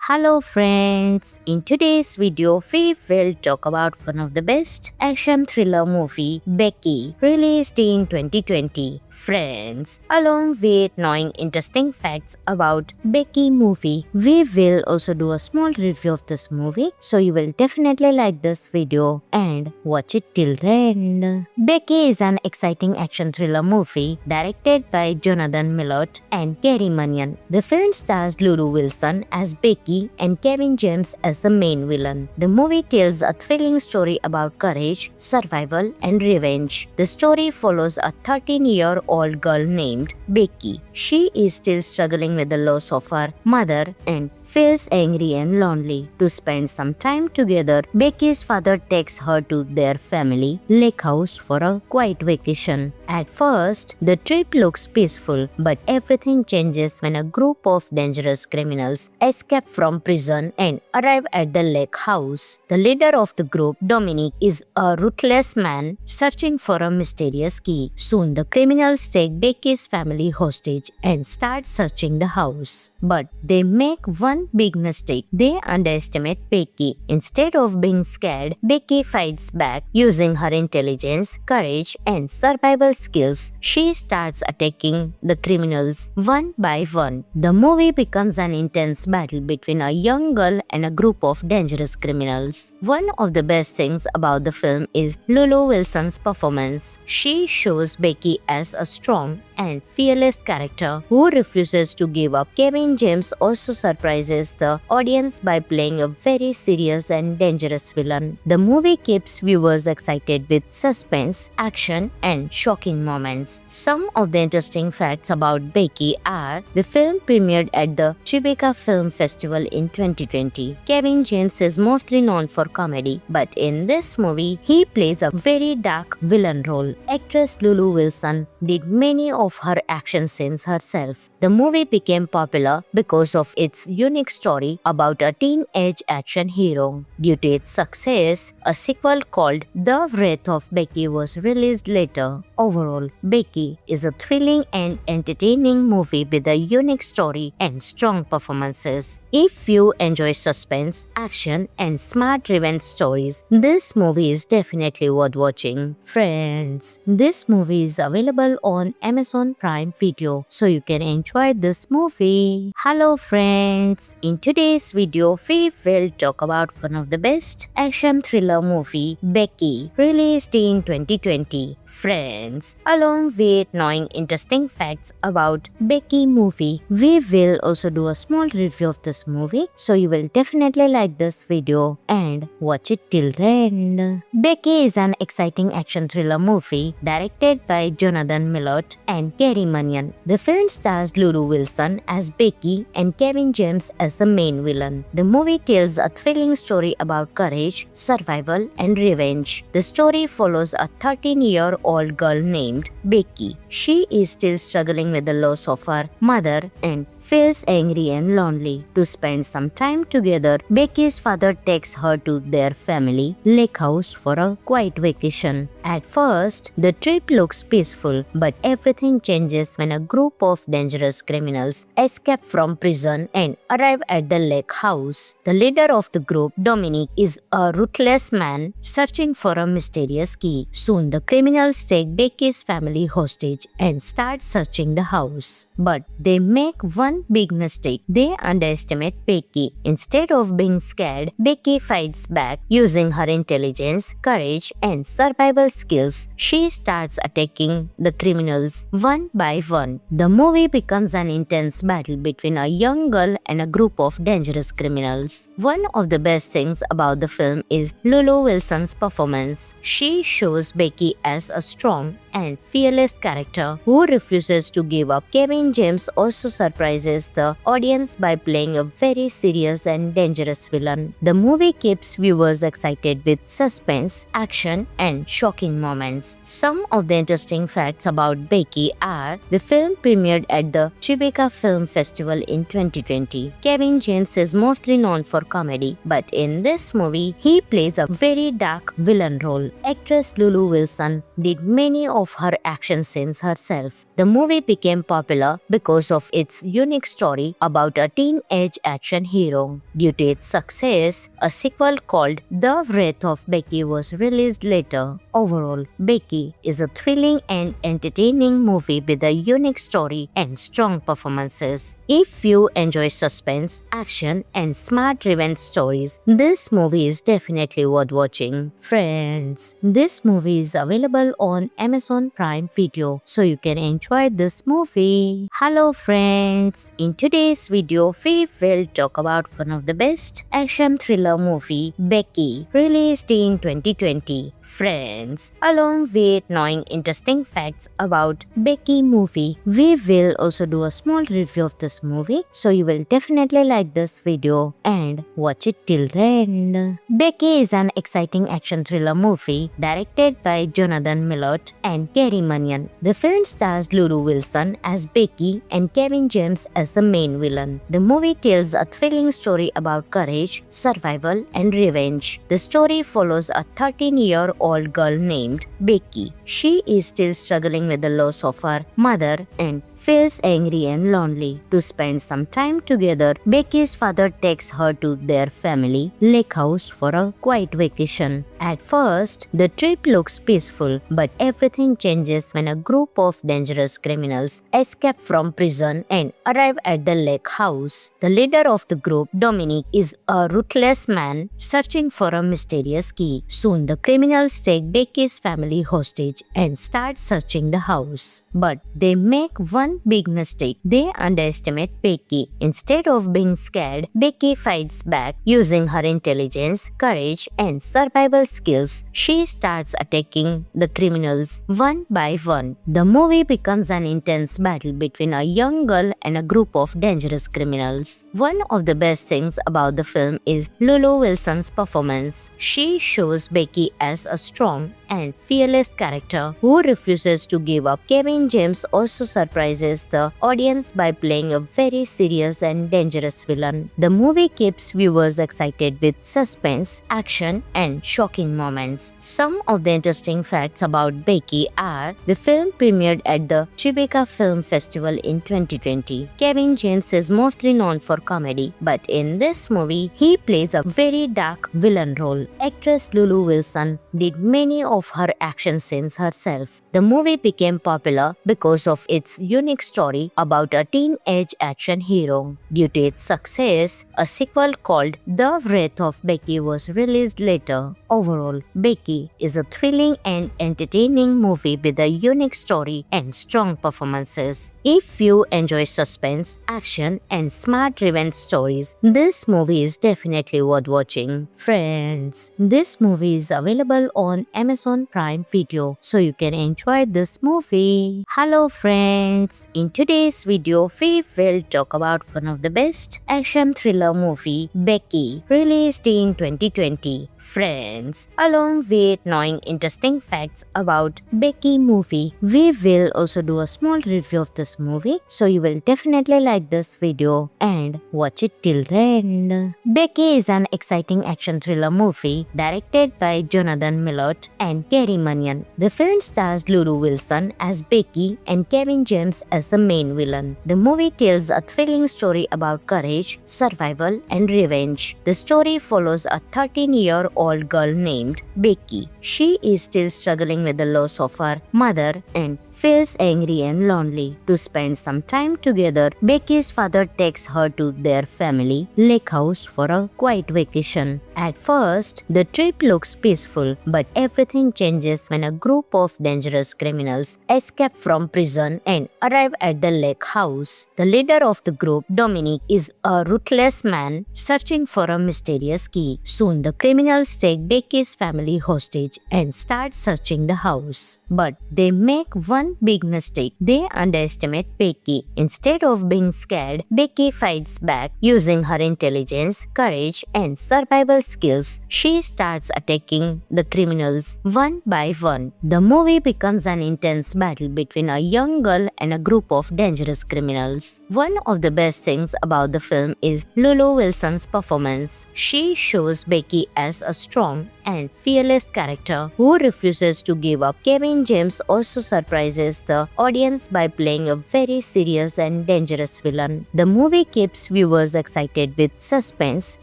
Hello friends, in today's video we will talk about one of the best action thriller movie Becky released in 2020. Friends, along with knowing interesting facts about Becky movie, we will also do a small review of this movie, so you will definitely like this video and watch it till the end. Becky is an exciting action thriller movie directed by Jonathan Millot and Gary Munyan. The film stars Lulu Wilson as Becky and Kevin James as the main villain. The movie tells a thrilling story about courage, survival, and revenge. The story follows a 13-year-old girl named Becky. She is still struggling with the loss of her mother and feels angry and lonely. To spend some time together, Becky's father takes her to their family lake house for a quiet vacation. At first, the trip looks peaceful, but everything changes when a group of dangerous criminals escape from prison and arrive at the lake house. The leader of the group, Dominic, is a ruthless man searching for a mysterious key. Soon, the criminals take Becky's family hostage and start searching the house. But they make one big mistake. They underestimate Becky. Instead of being scared, Becky fights back using her intelligence, courage, and survival skills. She starts attacking the criminals one by one. The movie becomes an intense battle between a young girl and a group of dangerous criminals. One of the best things about the film is Lulu Wilson's performance. She shows Becky as a strong and fearless character who refuses to give up. Kevin James also surprises the audience by playing a very serious and dangerous villain. The movie keeps viewers excited with suspense, action, and shocking moments. Some of the interesting facts about Becky are: the film premiered at the Tribeca Film Festival in 2020. Kevin James is mostly known for comedy, but in this movie, he plays a very dark villain role. Actress Lulu Wilson did many of her action scenes herself. The movie became popular because of its unique story about a teenage action hero. Due to its success, a sequel called The Wrath of Becky was released later. Overall, Becky is a thrilling and entertaining movie with a unique story and strong performances. If you enjoy suspense, action, and smart revenge stories, this movie is definitely worth watching. Friends, this movie is available on Amazon Prime Video, so you can enjoy this movie. Hello friends, in today's video we will talk about one of the best action thriller movie Becky released in 2020. Friends, along with knowing interesting facts about Becky movie, we will also do a small review of this movie, so you will definitely like this video and watch it till the end. Becky is an exciting action thriller movie directed by Jonathan Millot and Gary Munyan. The film stars Lulu Wilson as Becky and Kevin James as the main villain. The movie tells a thrilling story about courage, survival, and revenge. The story follows a 13-year-old girl named Becky. She is still struggling with the loss of her mother and feels angry and lonely. To spend some time together, Becky's father takes her to their family lake house for a quiet vacation. At first, the trip looks peaceful, but everything changes when a group of dangerous criminals escape from prison and arrive at the lake house. The leader of the group, Dominic, is a ruthless man searching for a mysterious key. Soon, the criminals take Becky's family hostage and start searching the house. But they make one big mistake. They underestimate Becky. Instead of being scared, Becky fights back using her intelligence, courage, and survival skills. She starts attacking the criminals one by one. The movie becomes an intense battle between a young girl and a group of dangerous criminals. One of the best things about the film is Lulu Wilson's performance. She shows Becky as a strong and fearless character who refuses to give up. Kevin James also surprises the audience by playing a very serious and dangerous villain. The movie keeps viewers excited with suspense, action, and shocking moments. Some of the interesting facts about Becky are: the film premiered at the Tribeca Film Festival in 2020. Kevin James is mostly known for comedy, but in this movie, he plays a very dark villain role. Actress Lulu Wilson did many of her action scenes herself. The movie became popular because of its unique unique story about a teenage action hero. Due to its success, a sequel called The Wrath of Becky was released later. Overall, Becky is a thrilling and entertaining movie with a unique story and strong performances. If you enjoy suspense, action, and smart revenge stories, this movie is definitely worth watching. Friends, this movie is available on Amazon Prime Video, so you can enjoy this movie. Hello friends, in today's video we will talk about one of the best action thriller movie, Becky, released in 2020. Friends, along with knowing interesting facts about Becky movie, we will also do a small review of this movie, so you will definitely like this video and watch it till the end. Becky is an exciting action thriller movie directed by Jonathan Millot and Gary Munyan. The film stars Lulu Wilson as Becky and Kevin James as the main villain. The movie tells a thrilling story about courage, survival, and revenge. The story follows a 13-year-old girl named Becky. She is still struggling with the loss of her mother and feels angry and lonely. To spend some time together, Becky's father takes her to their family lake house for a quiet vacation. At first, the trip looks peaceful, but everything changes when a group of dangerous criminals escape from prison and arrive at the lake house. The leader of the group, Dominic, is a ruthless man searching for a mysterious key. Soon, the criminals take Becky's family hostage and start searching the house. But they make one big mistake. They underestimate Becky. Instead of being scared, Becky fights back using her intelligence, courage, and survival skills. She starts attacking the criminals one by one. The movie becomes an intense battle between a young girl and a group of dangerous criminals. One of the best things about the film is Lulu Wilson's performance. She shows Becky as a strong and fearless character who refuses to give up. Kevin James also surprises the audience by playing a very serious and dangerous villain. The movie keeps viewers excited with suspense, action, and shocking moments. Some of the interesting facts about Becky are: the film premiered at the Tribeca Film Festival in 2020. Kevin James is mostly known for comedy, but in this movie, he plays a very dark villain role. Actress Lulu Wilson did many of her action scenes herself. The movie became popular because of its unique story about a teenage action hero. Due to its success, a sequel called The Wrath of Becky was released later. Overall, Becky is a thrilling and entertaining movie with a unique story and strong performances. If you enjoy suspense, action, and smart revenge stories, this movie is definitely worth watching. Friends, this movie is available on Amazon Prime Video, so you can enjoy this movie. Hello friends, in today's video we will talk about one of the best action thriller movie, Becky, released in 2020. Friends, along with knowing interesting facts about Becky movie, we will also do a small review of this movie, so you will definitely like this video and watch it till the end. Becky is an exciting action thriller movie directed by Jonathan Millot and Gary Munyan. The film stars Lulu Wilson as Becky and Kevin James as the main villain. The movie tells a thrilling story about courage, survival, and revenge. The story follows a 13-year-old girl named Becky. She is still struggling with the loss of her mother and feels angry and lonely. To spend some time together, Becky's father takes her to their family lake house for a quiet vacation. At first, the trip looks peaceful, but everything changes when a group of dangerous criminals escape from prison and arrive at the lake house. The leader of the group, Dominic, is a ruthless man searching for a mysterious key. Soon, the criminals take Becky's family hostage and start searching the house. But they make one big mistake. They underestimate Becky. Instead of being scared, Becky fights back using her intelligence, courage, and survival skills. She starts attacking the criminals one by one. The movie becomes an intense battle between a young girl and a group of dangerous criminals. One of the best things about the film is Lulu Wilson's performance. She shows Becky as a strong and fearless character who refuses to give up. Kevin James also surprises the audience by playing a very serious and dangerous villain. The movie keeps viewers excited with suspense,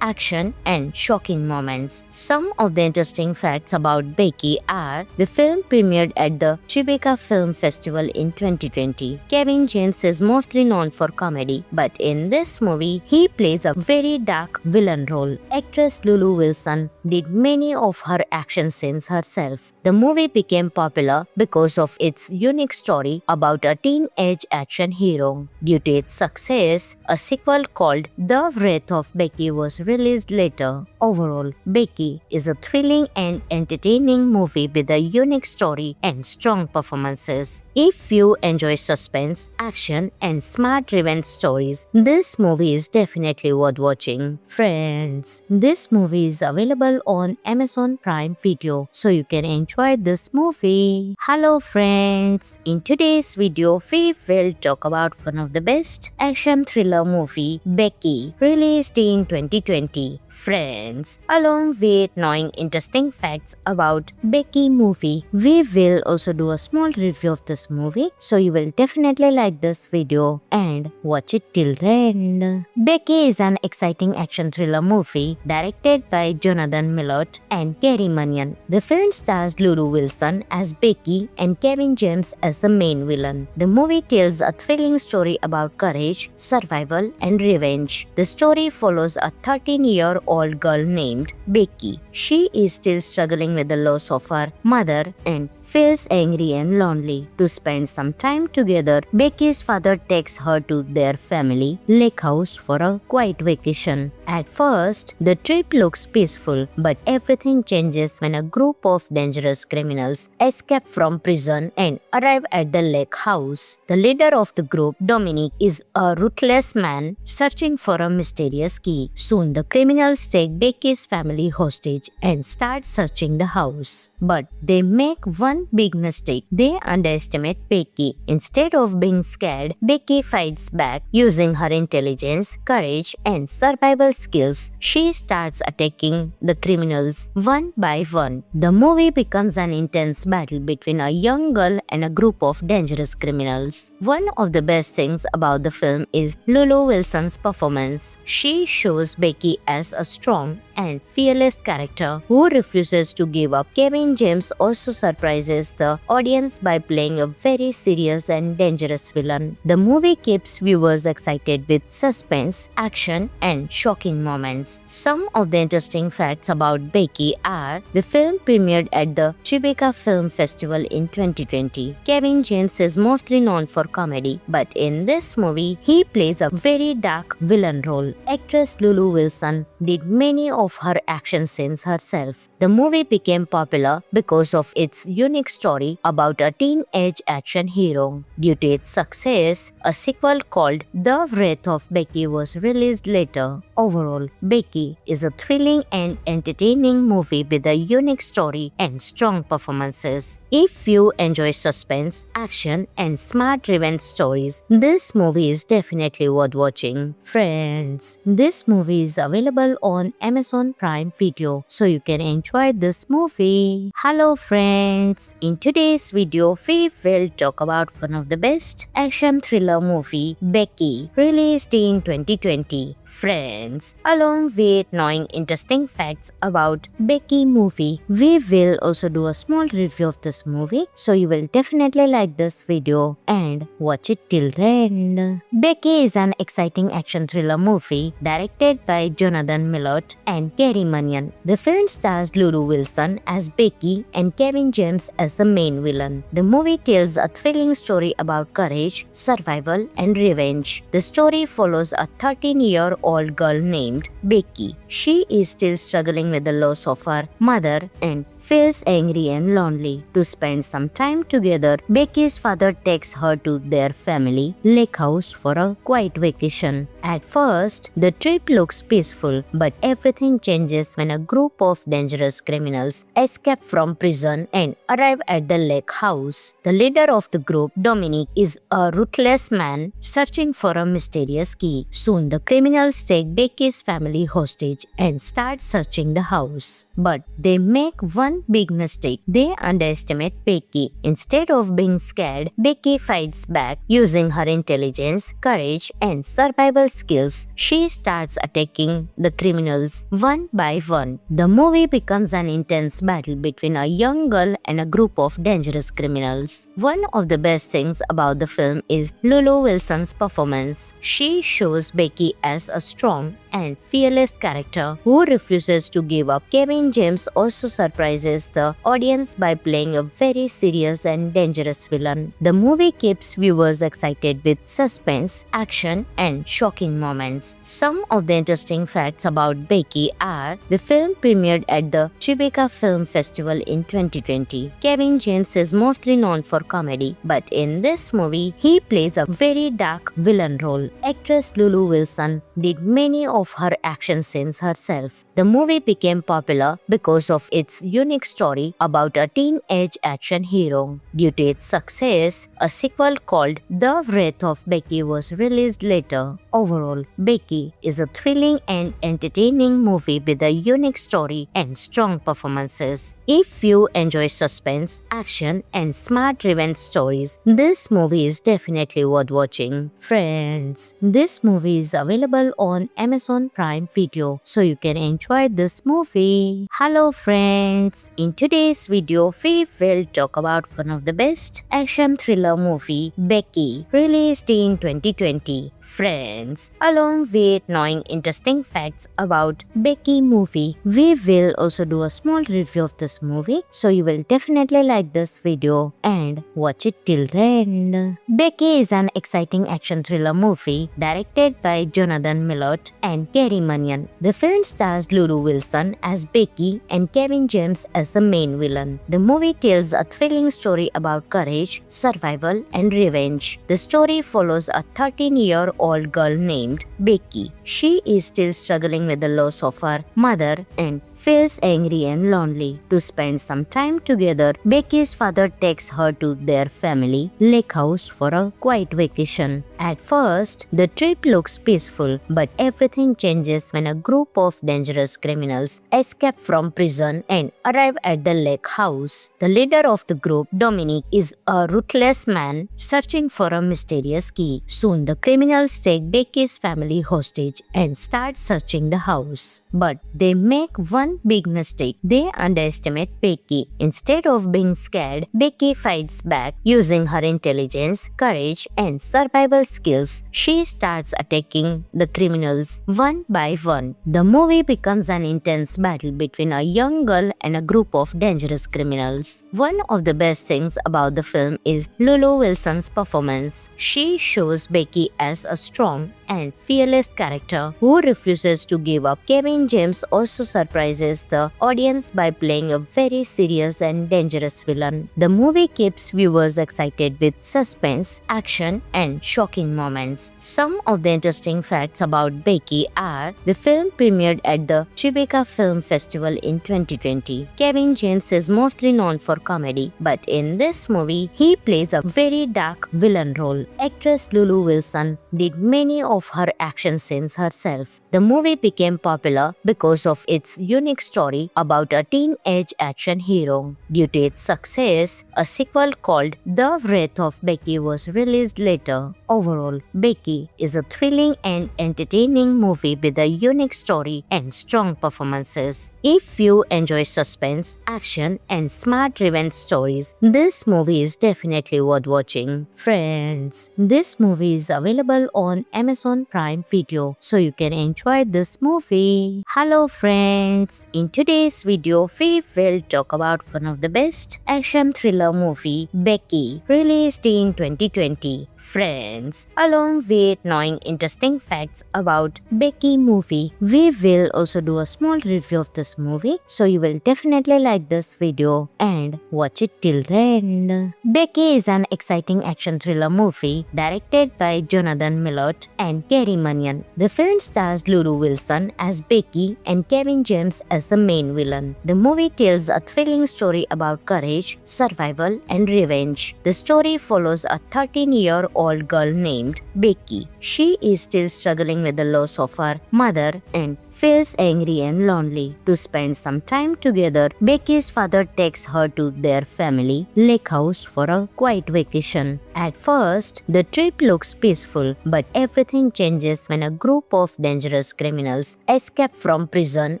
action, and shocking moments. Some of the interesting facts about Becky are: the film premiered at the Tribeca Film Festival in 2020. Kevin James is mostly known for comedy, but in this movie, he plays a very dark villain role. Actress Lulu Wilson did many of her action scenes herself. The movie became popular because of its unique story about a teenage action hero. Due to its success, a sequel called The Wrath of Becky was released later. Overall, Becky is a thrilling and entertaining movie with a unique story and strong performances. If you enjoy suspense, action, and smart revenge stories, this movie is definitely worth watching. Friends, this movie is available on Amazon Prime Video, so you can enjoy this movie. Hello friends, in today's video we will talk about one of the best action thriller movie, Becky, released in 2020. Friends, along with knowing interesting facts about Becky movie, we will also do a small review of this movie, so you will definitely like this video and watch it till the end. Becky is an exciting action thriller movie directed by Jonathan Millot and Gary Munyan. The film stars Lulu Wilson as Becky and Kevin James as the main villain. The movie tells a thrilling story about courage, survival, and revenge. The story follows a 13-year-old girl named Becky. She is still struggling with the loss of her mother and feels angry and lonely. To spend some time together, Becky's father takes her to their family lake house for a quiet vacation. At first, the trip looks peaceful, but everything changes when a group of dangerous criminals escape from prison and arrive at the lake house. The leader of the group, Dominic, is a ruthless man searching for a mysterious key. Soon, the criminals take Becky's family hostage and start searching the house. But they make one big mistake. They underestimate Becky. Instead of being scared, Becky fights back using her intelligence, courage, and survival skills. She starts attacking the criminals one by one. The movie becomes an intense battle between a young girl and a group of dangerous criminals. One of the best things about the film is Lulu Wilson's performance. She shows Becky as a strong and fearless character who refuses to give up. Kevin James also surprises the audience by playing a very serious and dangerous villain. The movie keeps viewers excited with suspense, action, and shocking moments. Some of the interesting facts about Becky are: the film premiered at the Tribeca Film Festival in 2020. Kevin James is mostly known for comedy, but in this movie, he plays a very dark villain role. Actress Lulu Wilson did many of her action scenes herself. The movie became popular because of its unique story about a teenage action hero. Due to its success, a sequel called The Wrath of Becky was released later. Overall, Becky is a thrilling and entertaining movie with a unique story and strong performances. If you enjoy suspense, action, and smart revenge stories, this movie is definitely worth watching. Friends, this movie is available on Amazon Prime Video, so you can enjoy this movie. Hello friends, in today's video we will talk about one of the best action thriller movie, Becky, released in 2020. Friends, along with knowing interesting facts about Becky movie, we will also do a small review of this movie, so you will definitely like this video and watch it till the end. Becky is an exciting action thriller movie directed by Jonathan Millot and Gary Munyan. The film stars Lulu Wilson as Becky and Kevin James as the main villain. The movie tells a thrilling story about courage, survival, and revenge. The story follows a 13-year-old girl named Becky. She is still struggling with the loss of her mother and feels angry and lonely. To spend some time together, Becky's father takes her to their family lake house for a quiet vacation. At first, the trip looks peaceful, but everything changes when a group of dangerous criminals escape from prison and arrive at the lake house. The leader of the group, Dominic, is a ruthless man searching for a mysterious key. Soon, the criminals take Becky's family hostage and start searching the house. But they make one big mistake. They underestimate Becky. Instead of being scared, Becky fights back using her intelligence, courage, and survival skills. She starts attacking the criminals one by one. The movie becomes an intense battle between a young girl and a group of dangerous criminals. One of the best things about the film is Lulu Wilson's performance. She shows Becky as a strong and fearless character who refuses to give up. Kevin James also surprises the audience by playing a very serious and dangerous villain. The movie keeps viewers excited with suspense, action, and shocking moments. Some of the interesting facts about Becky are: the film premiered at the Tribeca Film Festival in 2020. Kevin James is mostly known for comedy, but in this movie, he plays a very dark villain role. Actress Lulu Wilson did many of her action scenes herself. The movie became popular because of its unique story about a teenage action hero. Due to its success, a sequel called The Wrath of Becky was released later. Overall, Becky is a thrilling and entertaining movie with a unique story and strong performances. If you enjoy suspense, action, and smart revenge stories, this movie is definitely worth watching. Friends, this movie is available on Amazon Prime Video, so you can enjoy this movie. Hello friends, in today's video we will talk about one of the best action thriller movie, Becky, released in 2020. Friends, along with knowing interesting facts about Becky movie, we will also do a small review of this movie, so you will definitely like this video and watch it till the end. Becky is an exciting action thriller movie directed by Jonathan Millot and Gary Munyan. The film stars Lulu Wilson as Becky and Kevin James as the main villain. The movie tells a thrilling story about courage, survival, and revenge. The story follows a 13-year-old girl named Becky. She is still struggling with the loss of her mother and feels angry and lonely. To spend some time together, Becky's father takes her to their family lake house for a quiet vacation. At first, the trip looks peaceful, but everything changes when a group of dangerous criminals escape from prison and arrive at the lake house. The leader of the group, Dominic, is a ruthless man searching for a mysterious key. Soon, the criminals take Becky's family hostage and start searching the house. But they make one big mistake. They underestimate Becky. Instead of being scared, Becky fights back using her intelligence, courage, and survival skills. She starts attacking the criminals one by one. The movie becomes an intense battle between a young girl and a group of dangerous criminals. One of the best things about the film is Lulu Wilson's performance. She shows Becky as a strong and fearless character who refuses to give up. Kevin James also surprises the audience by playing a very serious and dangerous villain. The movie keeps viewers excited with suspense, action, and shocking moments. Some of the interesting facts about Becky are: the film premiered at the Tribeca Film Festival in 2020. Kevin James is mostly known for comedy, but in this movie, he plays a very dark villain role. Actress Lulu Wilson did many of her action scenes herself. The movie became popular because of its unique story about a teenage action hero. Due to its success, a sequel called The Wrath of Becky was released later. Overall, Becky is a thrilling and entertaining movie with a unique story and strong performances. If you enjoy suspense, action, and smart revenge stories, this movie is definitely worth watching. Friends, this movie is available on Amazon Prime Video, so you can enjoy this movie. Hello friends, friends, in today's video we will talk about one of the best action thriller movie, Becky, released in 2020. Friends, along with knowing interesting facts about Becky movie, we will also do a small review of this movie, so you will definitely like this video and watch it till the end. Becky is an exciting action thriller movie directed by Jonathan Millot and Gary Munyan. The film stars Lulu Wilson as Becky and Kevin James as the main villain. The movie tells a thrilling story about courage, survival, and revenge. The story follows a 13-year-old girl named Becky. She is still struggling with the loss of her mother and feels angry and lonely. To spend some time together, Becky's father takes her to their family lake house for a quiet vacation. At first, the trip looks peaceful, but everything changes when a group of dangerous criminals escape from prison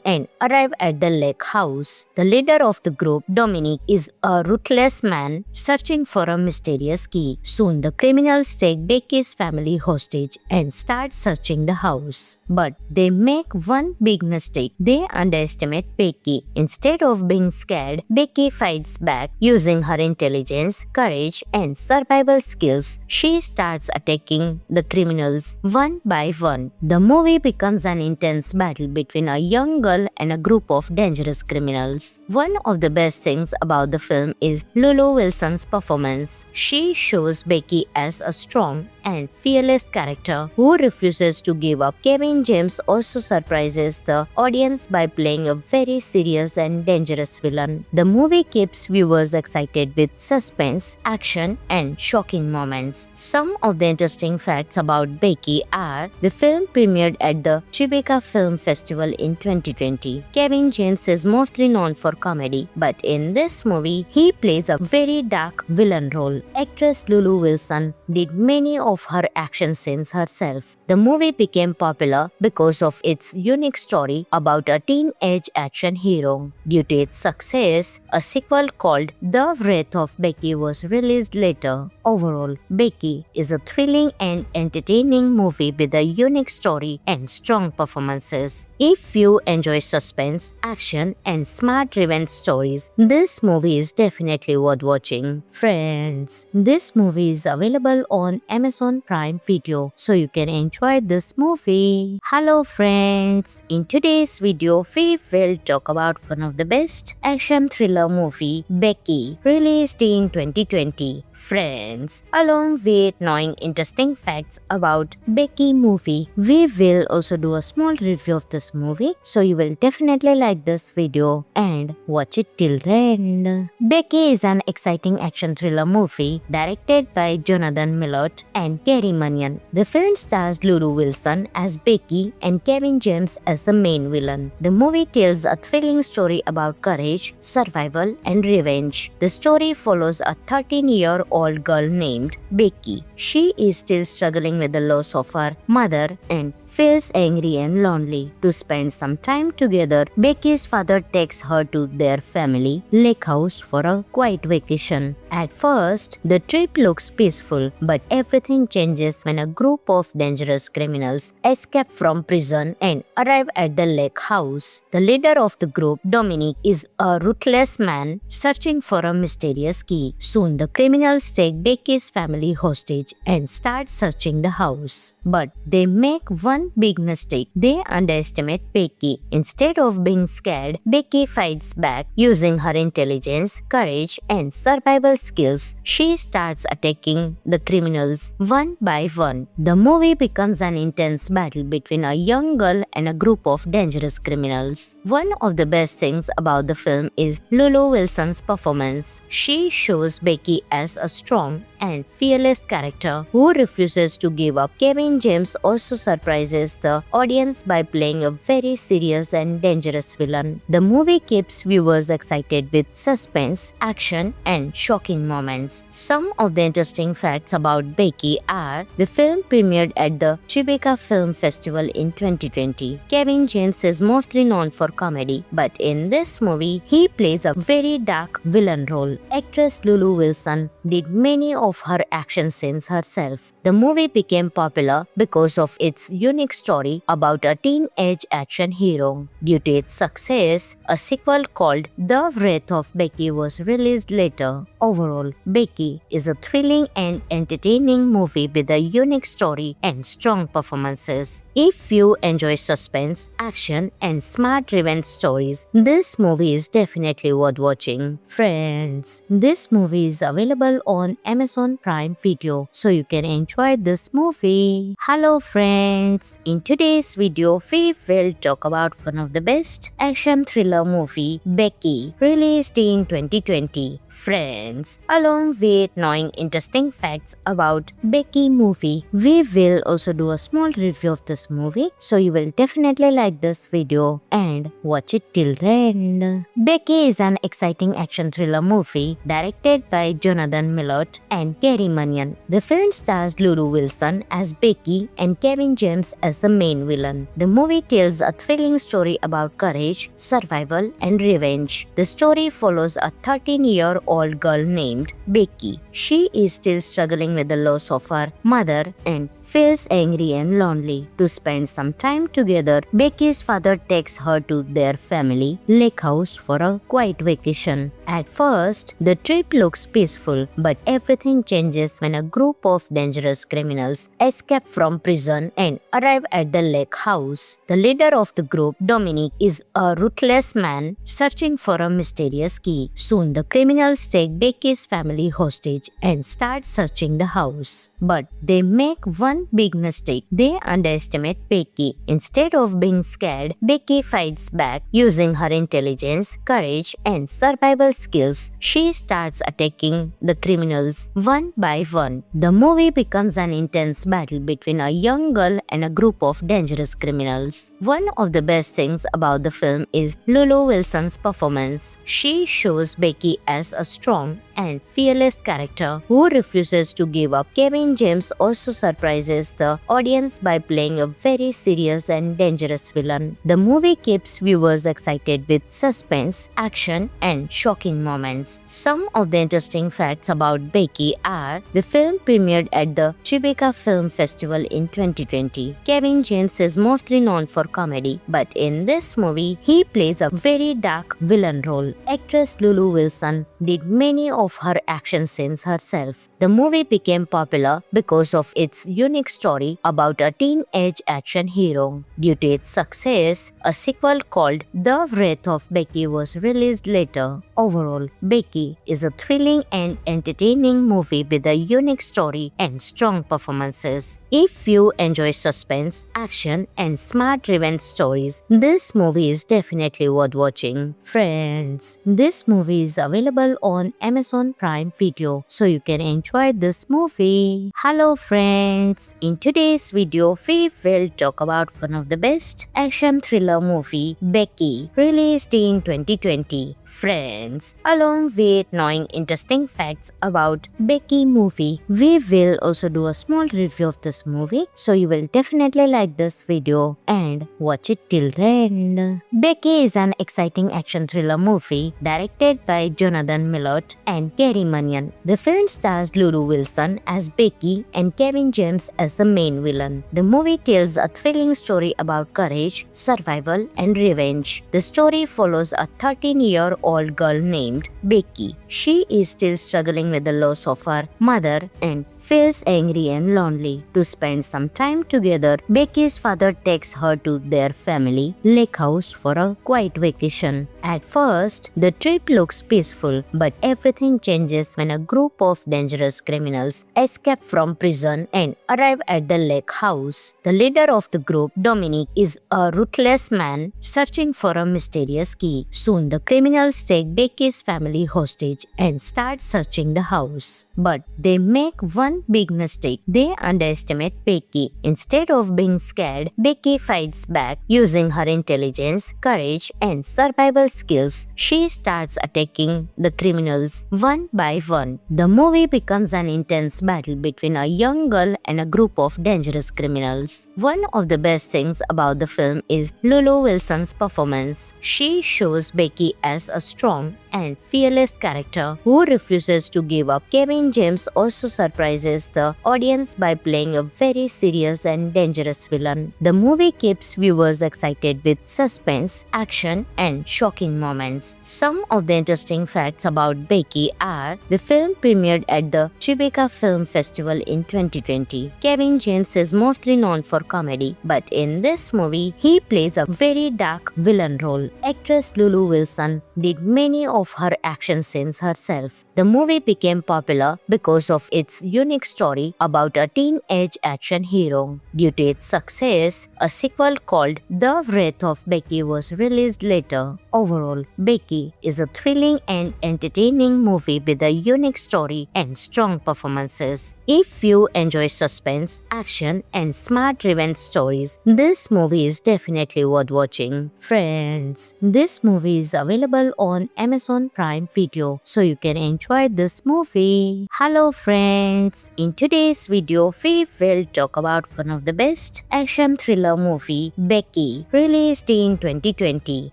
and arrive at the lake house. The leader of the group, Dominic, is a ruthless man searching for a mysterious key. Soon, the criminals take Becky's family hostage and start searching the house. But they make one big mistake. They underestimate Becky. Instead of being scared, Becky fights back using her intelligence, courage, and survival skills. She starts attacking the criminals one by one. The movie becomes an intense battle between a young girl and a group of dangerous criminals. One of the best things about the film is Lulu Wilson's performance. She shows Becky as a strong and fearless character who refuses to give up. Kevin James also surprises the audience by playing a very serious and dangerous villain. The movie keeps viewers excited with suspense, action, and shocking moments. Some of the interesting facts about Becky are: the film premiered at the Tribeca Film Festival in 2020. Kevin James is mostly known for comedy, but in this movie, he plays a very dark villain role. Actress Lulu Wilson did many of her action scenes herself. The movie became popular because of its unique story about a teenage action hero. Due to its success, a sequel called The Wrath of Becky was released later. Overall, Becky is a thrilling and entertaining movie with a unique story and strong performances. If you enjoy suspense, action, and smart revenge stories, this movie is definitely worth watching. Friends, this movie is available on Amazon Prime Video, so you can enjoy this movie. Hello friends, in today's video we will talk about one of the best action thriller movie, Becky, released in 2020. Friends, along with knowing interesting facts about Becky movie, we will also do a small review of this movie, so you will definitely like this video and watch it till the end. Becky is an exciting action thriller movie directed by Jonathan Millot and Gary Munyan. The film stars Lulu Wilson as Becky and Kevin James as the main villain. The movie tells a thrilling story about courage, survival, and revenge. The story follows a 13-year-old girl named Becky. She is still struggling with the loss of her mother and feels angry and lonely. To spend some time together, Becky's father takes her to their family lake house for a quiet vacation. At first, the trip looks peaceful, but everything changes when a group of dangerous criminals escape from prison and arrive at the lake house. The leader of the group, Dominic, is a ruthless man searching for a mysterious key. Soon, the criminals take Becky's family hostage and start searching the house. But they make one big mistake. They underestimate Becky. Instead of being scared, Becky fights back using her intelligence, courage, and survival skills. She starts attacking the criminals one by one. The movie becomes an intense battle between a young girl and a group of dangerous criminals. One of the best things about the film is Lulu Wilson's performance. She shows Becky as a strong and fearless character who refuses to give up. Kevin James also surprises the audience by playing a very serious and dangerous villain. The movie keeps viewers excited with suspense, action, and shocking moments. Some of the interesting facts about Becky are: the film premiered at the Tribeca Film Festival in 2020. Kevin James is mostly known for comedy, but in this movie, he plays a very dark villain role. Actress Lulu Wilson did many of of her action scenes herself. The movie became popular because of its unique story about a teenage action hero. Due to its success, a sequel called The Wrath of Becky was released later. Overall, Becky is a thrilling and entertaining movie with a unique story and strong performances. If you enjoy suspense, action, and smart revenge stories, this movie is definitely worth watching. Friends, this movie is available on Amazon Prime Video, so you can enjoy this movie. Hello friends, in today's video we will talk about one of the best action thriller movie, Becky, released in 2020. Friends, along with knowing interesting facts about Becky movie, we will also do a small review of this movie, so you will definitely like this video and watch it till the end. Becky is an exciting action thriller movie directed by Jonathan Millot and Gary Munyan. The film stars Lulu Wilson as Becky and Kevin James as the main villain. The movie tells a thrilling story about courage, survival, and revenge. The story follows a 13-year-old girl named Becky. She is still struggling with the loss of her mother and feels angry and lonely. To spend some time together, Becky's father takes her to their family lake house for a quiet vacation. At first, the trip looks peaceful, but everything changes when a group of dangerous criminals escape from prison and arrive at the lake house. The leader of the group, Dominic, is a ruthless man searching for a mysterious key. Soon, the criminals take Becky's family hostage and start searching the house. But they make one big mistake. They underestimate Becky. Instead of being scared, Becky fights back using her intelligence, courage, and survival skills. She starts attacking the criminals one by one. The movie becomes an intense battle between a young girl and a group of dangerous criminals. One of the best things about the film is Lulu Wilson's performance. She shows Becky as a strong and fearless character who refuses to give up. Kevin James also surprises the audience by playing a very serious and dangerous villain. The movie keeps viewers excited with suspense, action, and shocking moments. Some of the interesting facts about Becky are: the film premiered at the Tribeca Film Festival in 2020. Kevin James is mostly known for comedy, but in this movie, he plays a very dark villain role. Actress Lulu Wilson did many of her action scenes herself. The movie became popular because of its unique story about a teenage action hero. Due to its success, a sequel called The Wrath of Becky was released later. Overall, Becky is a thrilling and entertaining movie with a unique story and strong performances. If you enjoy suspense, action, and smart revenge stories, this movie is definitely worth watching. Friends, this movie is available on Amazon Prime Video, so you can enjoy this movie. Hello friends, in today's video we will talk about one of the best action thriller movie, Becky, released in 2020. Friends, along with knowing interesting facts about Becky movie, we will also do a small review of this movie, so you will definitely like this video and watch it till the end. Becky is an exciting action thriller movie directed by Jonathan Millot and Gary Munyan. The film stars Lulu Wilson as Becky and Kevin James as the main villain. The movie tells a thrilling story about courage, survival, and revenge. The story follows a 13-year-old girl named Becky. She is still struggling with the loss of her mother and feels angry and lonely. To spend some time together, Becky's father takes her to their family lake house for a quiet vacation. At first, the trip looks peaceful, but everything changes when a group of dangerous criminals escape from prison and arrive at the lake house. The leader of the group, Dominic, is a ruthless man searching for a mysterious key. Soon, the criminals take Becky's family hostage and start searching the house. But they make one one big mistake. They underestimate Becky. Instead of being scared, Becky fights back using her intelligence, courage, and survival skills. She starts attacking the criminals one by one. The movie becomes an intense battle between a young girl and a group of dangerous criminals. One of the best things about the film is Lulu Wilson's performance. She shows Becky as a strong and fearless character who refuses to give up. Kevin James also surprises the audience by playing a very serious and dangerous villain. The movie keeps viewers excited with suspense, action, and shocking moments. Some of the interesting facts about Becky are: the film premiered at the Tribeca Film Festival in 2020. Kevin James is mostly known for comedy, but in this movie, he plays a very dark villain role. Actress Lulu Wilson did many of her action scenes herself. The movie became popular because of its unique story about a teenage action hero. Due to its success, a sequel called The Wrath of Becky was released later. Overall, Becky is a thrilling and entertaining movie with a unique story and strong performances. If you enjoy suspense, action, and smart revenge stories, this movie is definitely worth watching. Friends, this movie is available on Amazon Prime Video, so you can enjoy this movie. Hello friends, in today's video we will talk about one of the best action thriller movie, Becky, released in 2020.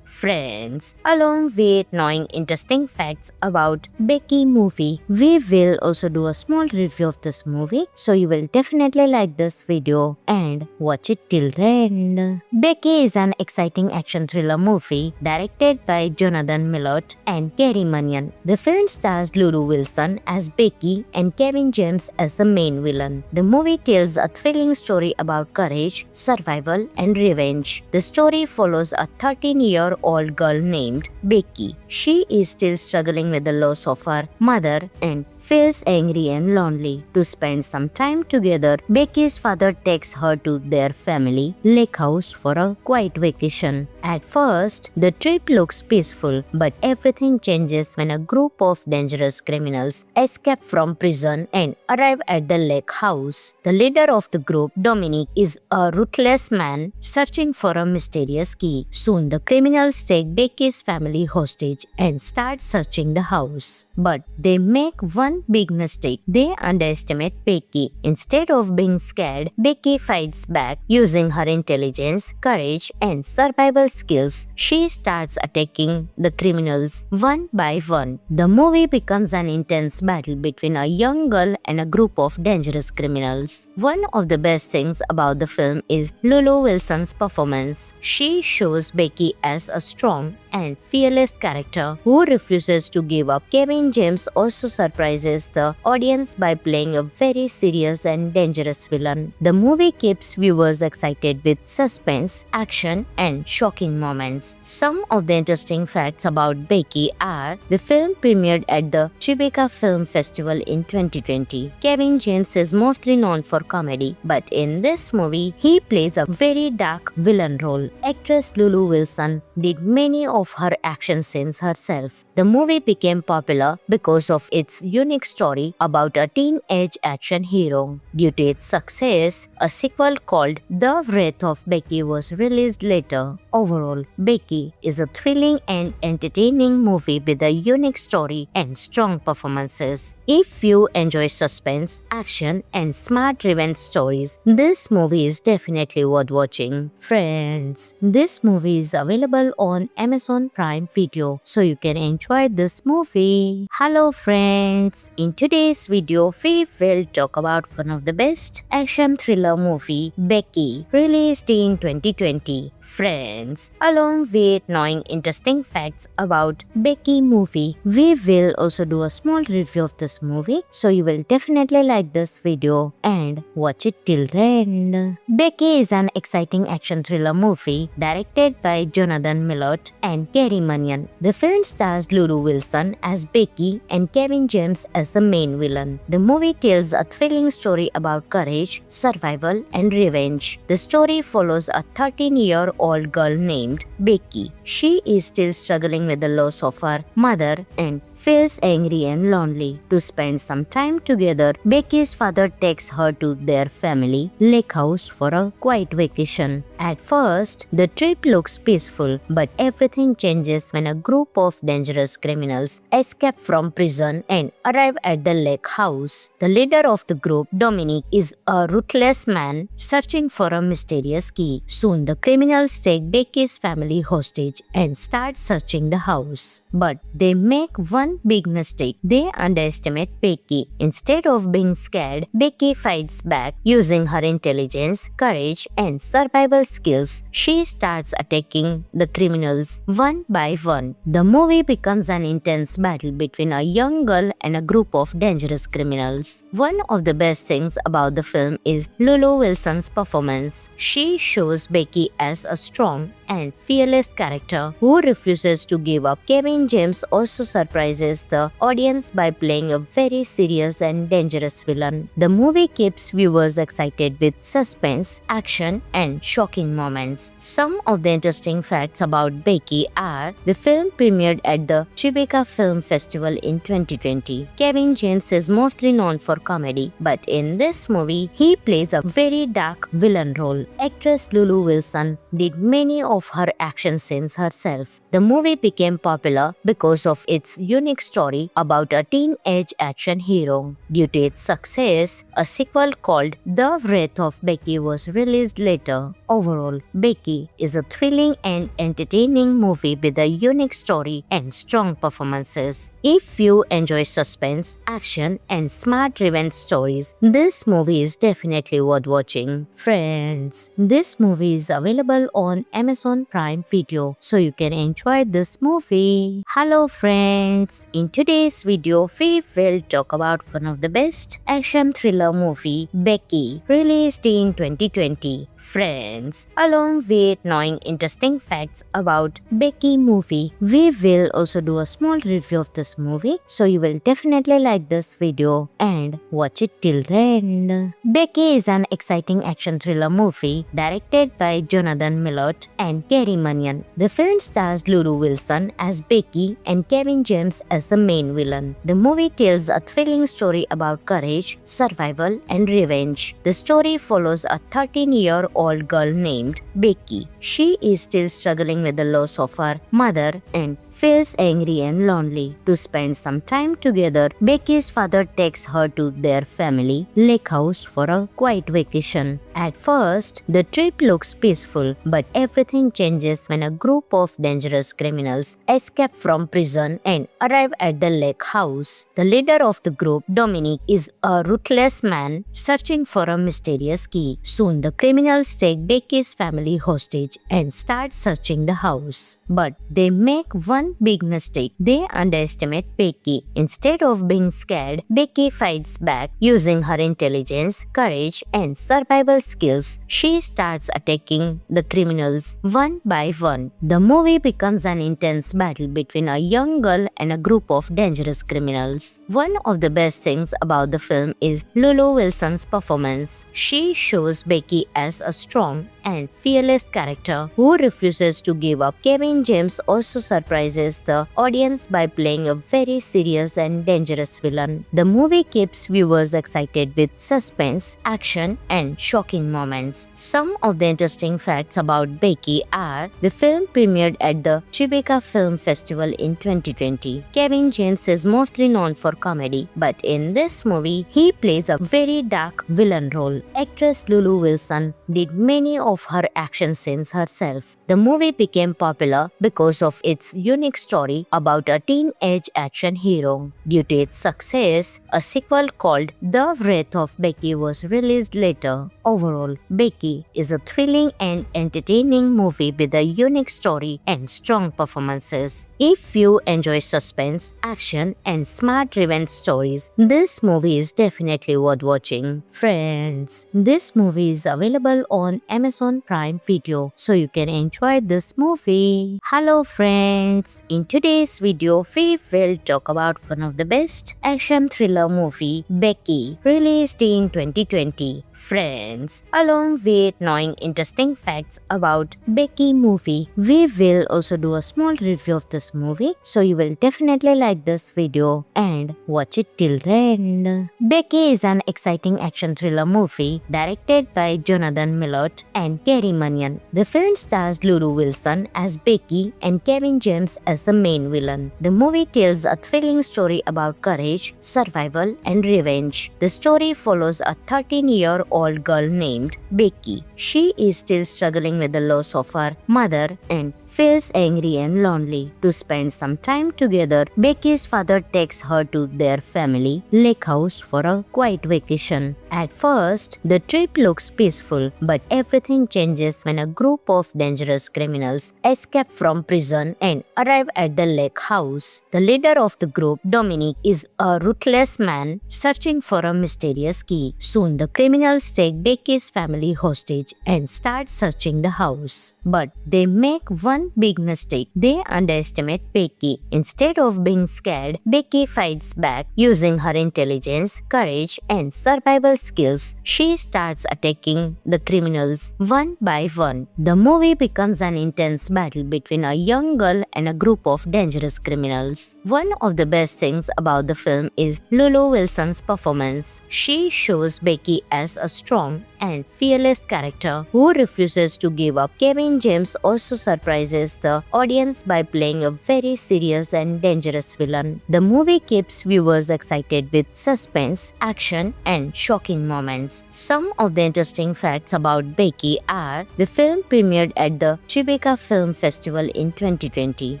Friends, along with knowing interesting facts about Becky movie, we will also do a small review of this movie, so you will definitely like this video and watch it till the end. Becky is an exciting action thriller movie directed by Jonathan Millot and Gary Munyan. The film stars Lulu Wilson as Becky and Kevin James as the main villain. The movie tells a thrilling story about courage, survival, and revenge. The story follows a 13-year-old girl named Becky. She is still struggling with the loss of her mother and feels angry and lonely. To spend some time together, Becky's father takes her to their family lake house for a quiet vacation. At first, the trip looks peaceful, but everything changes when a group of dangerous criminals escape from prison and arrive at the lake house. The leader of the group, Dominic, is a ruthless man searching for a mysterious key. Soon, the criminals take Becky's family hostage and start searching the house. But they make one big mistake. They underestimate Becky. Instead of being scared, Becky fights back using her intelligence, courage, and survival skills. She starts attacking the criminals one by one. The movie becomes an intense battle between a young girl and a group of dangerous criminals. One of the best things about the film is Lulu Wilson's performance. She shows Becky as a strong and fearless character who refuses to give up. Kevin James also surprises the audience by playing a very serious and dangerous villain. The movie keeps viewers excited with suspense, action, and shocking moments. Some of the interesting facts about Becky are: the film premiered at the Tribeca Film Festival in 2020. Kevin James is mostly known for comedy, but in this movie, he plays a very dark villain role. Actress Lulu Wilson did many of her action scenes herself. The movie became popular because of its unique story about a teenage action hero. Due to its success, a sequel called The Wrath of Becky was released later. Overall, Becky is a thrilling and entertaining movie with a unique story and strong performances. If you enjoy suspense, action, and smart revenge stories, this movie is definitely worth watching. Friends, this movie is available on Amazon Prime Video, so you can enjoy this movie. Hello friends, in today's video we will talk about one of the best action thriller movie, Becky, released in 2020. Friends, along with knowing interesting facts about Becky movie, we will also do a small review of this movie, so you will definitely like this video and watch it till the end. Becky is an exciting action thriller movie directed by Jonathan Millot and Gary Munyan. The film stars Lulu Wilson as Becky and Kevin James as the main villain. The movie tells a thrilling story about courage, survival, and revenge. The story follows a 13-year-old girl named Becky. She is still struggling with the loss of her mother and feels angry and lonely. To spend some time together, Becky's father takes her to their family lake house for a quiet vacation. At first, the trip looks peaceful, but everything changes when a group of dangerous criminals escape from prison and arrive at the lake house. The leader of the group, Dominic, is a ruthless man searching for a mysterious key. Soon, the criminals take Becky's family hostage and start searching the house. But they make one big mistake. They underestimate Becky. Instead of being scared, Becky fights back using her intelligence, courage, and survival skills. She starts attacking the criminals one by one. The movie becomes an intense battle between a young girl and a group of dangerous criminals. One of the best things about the film is Lulu Wilson's performance. She shows Becky as a strong and fearless character who refuses to give up. Kevin James also surprises the audience by playing a very serious and dangerous villain. The movie keeps viewers excited with suspense, action, and shocking moments. Some of the interesting facts about Becky are: the film premiered at the Tribeca Film Festival in 2020. Kevin James is mostly known for comedy, but in this movie, he plays a very dark villain role. Actress Lulu Wilson did many of her action scenes herself. The movie became popular because of its unique story about a teenage action hero. Due to its success, a sequel called The Wrath of Becky was released later. Overall, Becky is a thrilling and entertaining movie with a unique story and strong performances. If you enjoy suspense, action, and smart revenge stories, this movie is definitely worth watching. Friends, this movie is available on Amazon Prime Video, so you can enjoy this movie. Hello friends, in today's video we will talk about one of the best action thriller movie, Becky, released in 2020. Friends, along with knowing interesting facts about Becky movie, we will also do a small review of this movie, so you will definitely like this video and watch it till the end. Becky is an exciting action thriller movie directed by Jonathan Millot and Gary Munyan. The film stars Lulu Wilson as Becky and Kevin James as the main villain. The movie tells a thrilling story about courage, survival, and revenge. The story follows a 13-year-old girl named Becky. She is still struggling with the loss of her mother and feels angry and lonely. To spend some time together, Becky's father takes her to their family lake house for a quiet vacation. At first, the trip looks peaceful, but everything changes when a group of dangerous criminals escape from prison and arrive at the lake house. The leader of the group, Dominic, is a ruthless man searching for a mysterious key. Soon, the criminals take Becky's family hostage and start searching the house. But they make one big mistake. They underestimate Becky. Instead of being scared, Becky fights back using her intelligence, courage, and survival skills. She starts attacking the criminals one by one. The movie becomes an intense battle between a young girl and a group of dangerous criminals. One of the best things about the film is Lulu Wilson's performance. She shows Becky as a strong and fearless character who refuses to give up. Kevin James also surprises the audience by playing a very serious and dangerous villain. The movie keeps viewers excited with suspense, action, and shocking moments. Some of the interesting facts about Becky are: the film premiered at the Tribeca Film Festival in 2020. Kevin James is mostly known for comedy, but in this movie, he plays a very dark villain role. Actress Lulu Wilson did many of her action scenes herself. The movie became popular because of its unique story about a teenage action hero. Due to its success, a sequel called The Wrath of Becky was released later. Overall, Becky is a thrilling and entertaining movie with a unique story and strong performances. If you enjoy suspense, action, and smart revenge stories, this movie is definitely worth watching. Friends, this movie is available on Amazon Prime Video, so you can enjoy this movie. Hello friends, in today's video we will talk about one of the best action thriller movie, Becky, released in 2020. Friends, along with knowing interesting facts about Becky movie, we will also do a small review of this movie, so you will definitely like this video and watch it till the end. Becky is an exciting action thriller movie directed by Jonathan Millot and Gary Munyan. The film stars Lulu Wilson as Becky and Kevin James as the main villain. The movie tells a thrilling story about courage, survival, and revenge. The story follows a 13-year-old girl named Becky. She is still struggling with the loss of her mother and feels angry and lonely. To spend some time together, Becky's father takes her to their family lake house for a quiet vacation. At first, the trip looks peaceful, but everything changes when a group of dangerous criminals escape from prison and arrive at the lake house. The leader of the group, Dominic, is a ruthless man searching for a mysterious key. Soon, the criminals take Becky's family hostage and start searching the house. But they make one big mistake. They underestimate Becky. Instead of being scared, Becky fights back using her intelligence, courage, and survival skills. She starts attacking the criminals one by one. The movie becomes an intense battle between a young girl and a group of dangerous criminals. One of the best things about the film is Lulu Wilson's performance. She shows Becky as a strong and fearless character who refuses to give up. Kevin James also surprises the audience by playing a very serious and dangerous villain. The movie keeps viewers excited with suspense, action, and shocking moments. Some of the interesting facts about Becky are: the film premiered at the Tribeca Film Festival in 2020.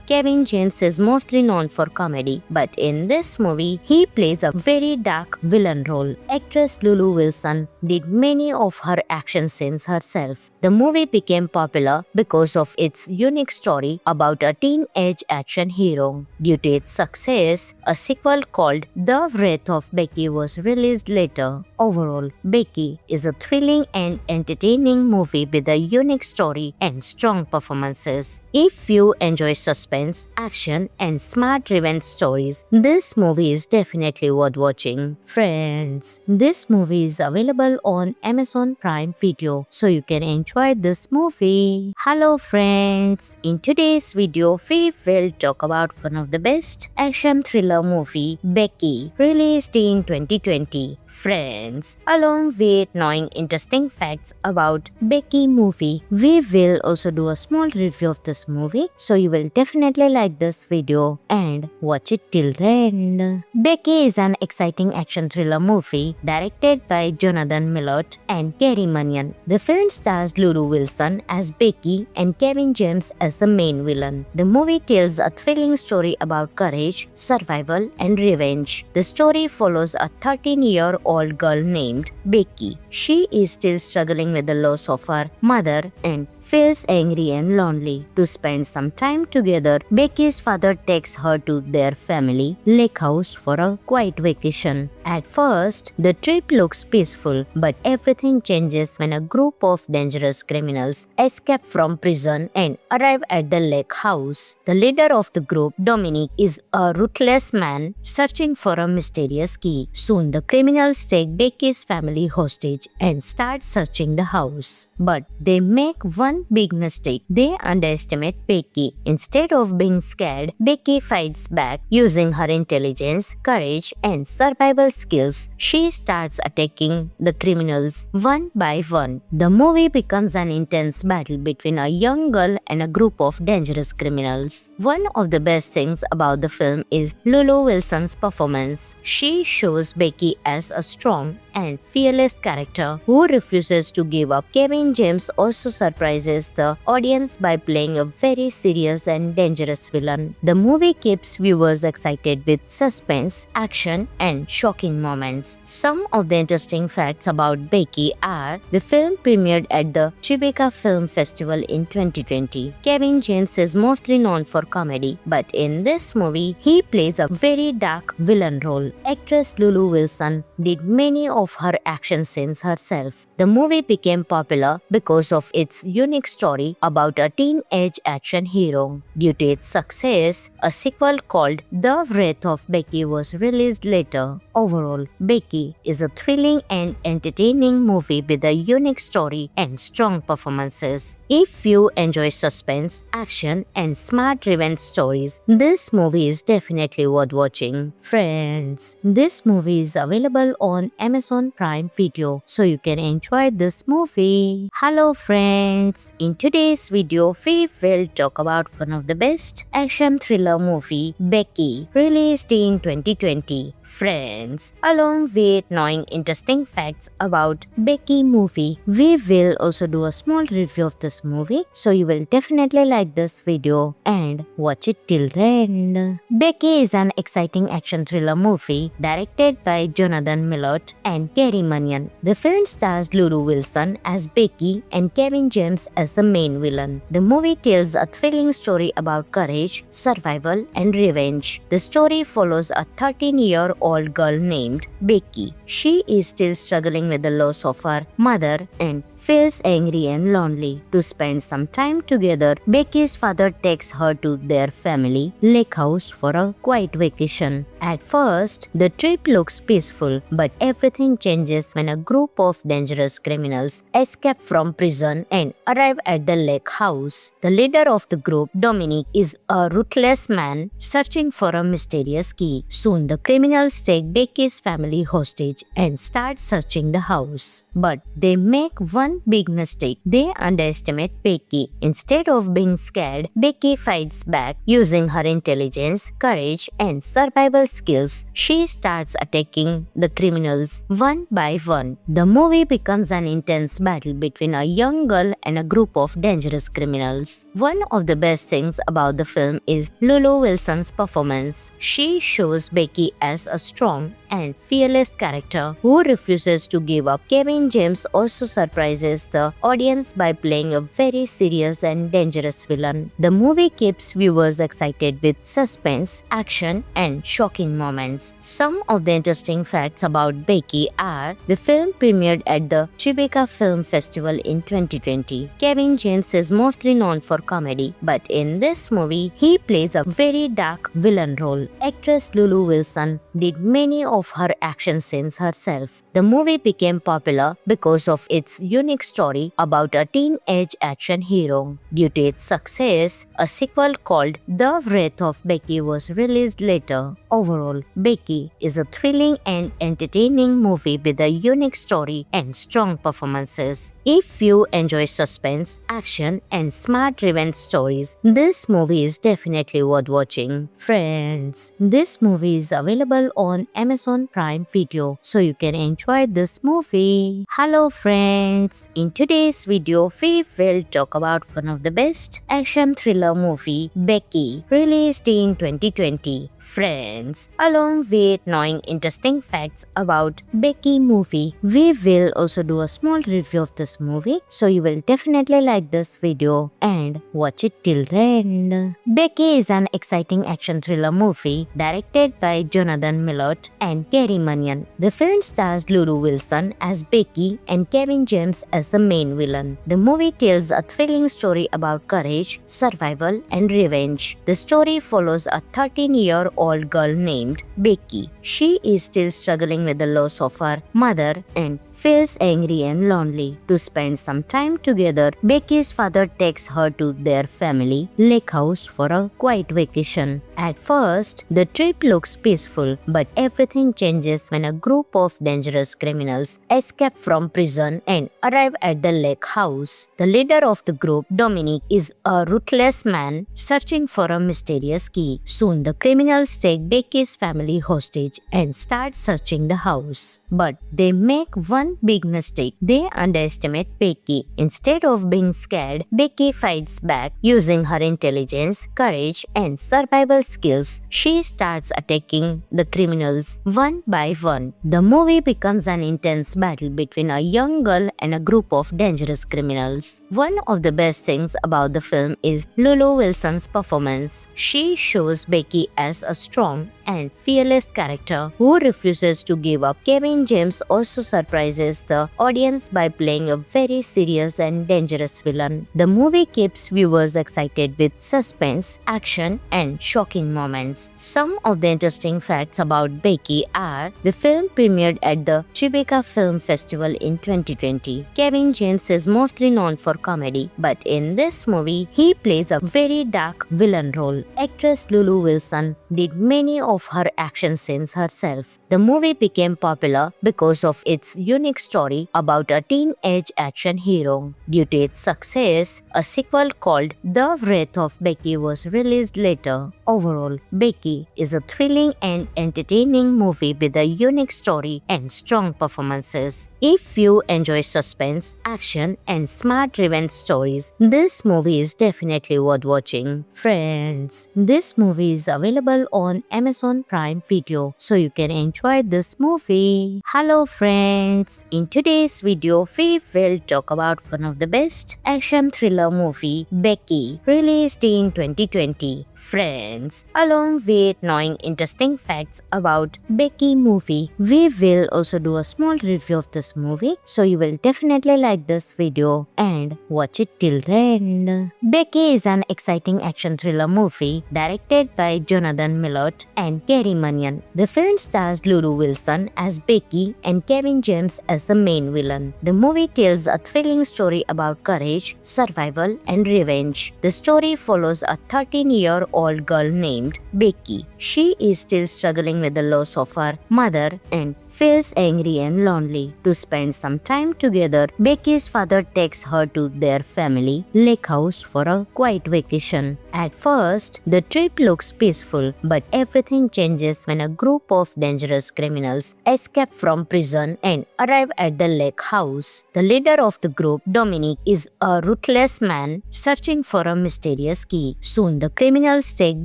Kevin James is mostly known for comedy, but in this movie, he plays a very dark villain role. Actress Lulu Wilson did many of her action scenes herself. The movie became popular because of its unique story about a teenage action hero. Due to its success, a sequel called The Wrath of Becky was released later. Overall, Becky is a thrilling and entertaining movie with a unique story and strong performances. If you enjoy suspense, action, and smart revenge stories, this movie is definitely worth watching. Friends, this movie is available on Amazon Prime Video, so you can enjoy this movie. Hello friends, in today's video we will talk about one of the best action thriller movie, Becky, released in 2020. Friends, along with knowing interesting facts about Becky movie, we will also do a small review of this movie, so you will definitely like this video and watch it till the end. Becky is an exciting action thriller movie directed by Jonathan Millot and Gary Munyan. The film stars Lulu Wilson as Becky and Kevin James as the main villain. The movie tells a thrilling story about courage, survival, and revenge. The story follows a 13-year-old girl named Becky. She is still struggling with the loss of her mother and feels angry and lonely. To spend some time together, Becky's father takes her to their family lake house for a quiet vacation. At first, the trip looks peaceful, but everything changes when a group of dangerous criminals escape from prison and arrive at the lake house. The leader of the group, Dominic, is a ruthless man searching for a mysterious key. Soon, the criminals take Becky's family hostage and start searching the house. But they make one big mistake. They underestimate Becky. Instead of being scared, Becky fights back using her intelligence, courage, and survival skills. She starts attacking the criminals one by one. The movie becomes an intense battle between a young girl and a group of dangerous criminals. One of the best things about the film is Lulu Wilson's performance. She shows Becky as a strong and fearless character who refuses to give up. Kevin James also surprises the audience by playing a very serious and dangerous villain. The movie keeps viewers excited with suspense, action, and shocking moments. Some of the interesting facts about Becky are: the film premiered at the Tribeca Film Festival in 2020. Kevin James is mostly known for comedy, but in this movie, he plays a very dark villain role. Actress Lulu Wilson did many of her action scenes herself. The movie became popular because of its unique unique story about a teenage action hero. Due to its success, a sequel called The Wrath of Becky was released later. Overall, Becky is a thrilling and entertaining movie with a unique story and strong performances. If you enjoy suspense, action, and smart revenge stories, this movie is definitely worth watching. Friends, this movie is available on Amazon Prime Video, so you can enjoy this movie. Hello friends, in today's video we will talk about one of the best action thriller movie, Becky, released in 2020. Friends, along with knowing interesting facts about Becky movie, we will also do a small review of this movie, so you will definitely like this video and watch it till the end. Becky is an exciting action thriller movie directed by Jonathan Millot and Gary Munyan. The film stars Lulu Wilson as Becky and Kevin James as the main villain. The movie tells a thrilling story about courage, survival, and revenge. The story follows a 13-year-old girl named Becky. She is still struggling with the loss of her mother and feels angry and lonely. To spend some time together, Becky's father takes her to their family lake house for a quiet vacation. At first, the trip looks peaceful, but everything changes when a group of dangerous criminals escape from prison and arrive at the lake house. The leader of the group, Dominic, is a ruthless man searching for a mysterious key. Soon, the criminals take Becky's family hostage and start searching the house. But they make one big mistake. They underestimate Becky. Instead of being scared, Becky fights back using her intelligence, courage, and survival skills. She starts attacking the criminals one by one. The movie becomes an intense battle between a young girl and a group of dangerous criminals. One of the best things about the film is Lulu Wilson's performance. She shows Becky as a strong and fearless character who refuses to give up. Kevin James also surprises the audience by playing a very serious and dangerous villain. The movie keeps viewers excited with suspense, action, and shocking moments. Some of the interesting facts about Becky are: the film premiered at the Tribeca Film Festival in 2020. Kevin James is mostly known for comedy, but in this movie, he plays a very dark villain role. Actress Lulu Wilson did many of her action scenes herself. The movie became popular because of its unique story about a teenage action hero. Due to its success, a sequel called The Wrath of Becky was released later. Overall, Becky is a thrilling and entertaining movie with a unique story and strong performances. If you enjoy suspense, action, and smart revenge stories, this movie is definitely worth watching. Friends, this movie is available on Amazon Prime Video, so you can enjoy this movie. Hello friends, in today's video we will talk about one of the best action thriller movie, Becky, released in 2020. Friends, along with knowing interesting facts about Becky movie, we will also do a small review of this movie, so you will definitely like this video and watch it till the end. Becky is an exciting action thriller movie directed by Jonathan Millot and Gary Munyan. The film stars Lulu Wilson as Becky and Kevin James as the main villain. The movie tells a thrilling story about courage, survival, and revenge. The story follows a 13-year-old girl named Becky. She is still struggling with the loss of her mother and feels angry and lonely. To spend some time together, Becky's father takes her to their family lake house for a quiet vacation. At first, the trip looks peaceful, but everything changes when a group of dangerous criminals escape from prison and arrive at the lake house. The leader of the group, Dominic, is a ruthless man searching for a mysterious key. Soon, the criminals take Becky's family hostage and start searching the house. But they make one big mistake. They underestimate Becky. Instead of being scared, Becky fights back using her intelligence, courage, and survival skills. She starts attacking the criminals one by one. The movie becomes an intense battle between a young girl and a group of dangerous criminals. One of the best things about the film is Lulu Wilson's performance. She shows Becky as a strong and fearless character who refuses to give up. Kevin James also surprises surprises the audience by playing a very serious and dangerous villain. The movie keeps viewers excited with suspense, action, and shocking moments. Some of the interesting facts about Becky are: the film premiered at the Tribeca Film Festival in 2020. Kevin James is mostly known for comedy, but in this movie, he plays a very dark villain role. Actress Lulu Wilson did many of her action scenes herself. The movie became popular because of its unique story about a teenage action hero. Due to its success, a sequel called The Wrath of Becky was released later. Overall, Becky is a thrilling and entertaining movie with a unique story and strong performances. If you enjoy suspense, action, and smart revenge stories, this movie is definitely worth watching. Friends, this movie is available on Amazon Prime Video, so you can enjoy this movie. Hello friends, in today's video we will talk about one of the best action thriller movie, Becky, released in 2020. Friends, along with knowing interesting facts about Becky movie, we will also do a small review of this movie, so you will definitely like this video and watch it till the end. Becky is an exciting action thriller movie directed by Jonathan Millot and Gary Munyan. The film stars Lulu Wilson as Becky and Kevin James as the main villain. The movie tells a thrilling story about courage, survival, and revenge. The story follows a 13-year-old girl named Becky. She is still struggling with the loss of her mother and feels angry and lonely. To spend some time together, Becky's father takes her to their family lake house for a quiet vacation. At first, the trip looks peaceful, but everything changes when a group of dangerous criminals escape from prison and arrive at the lake house. The leader of the group, Dominic, is a ruthless man searching for a mysterious key. Soon, the criminals take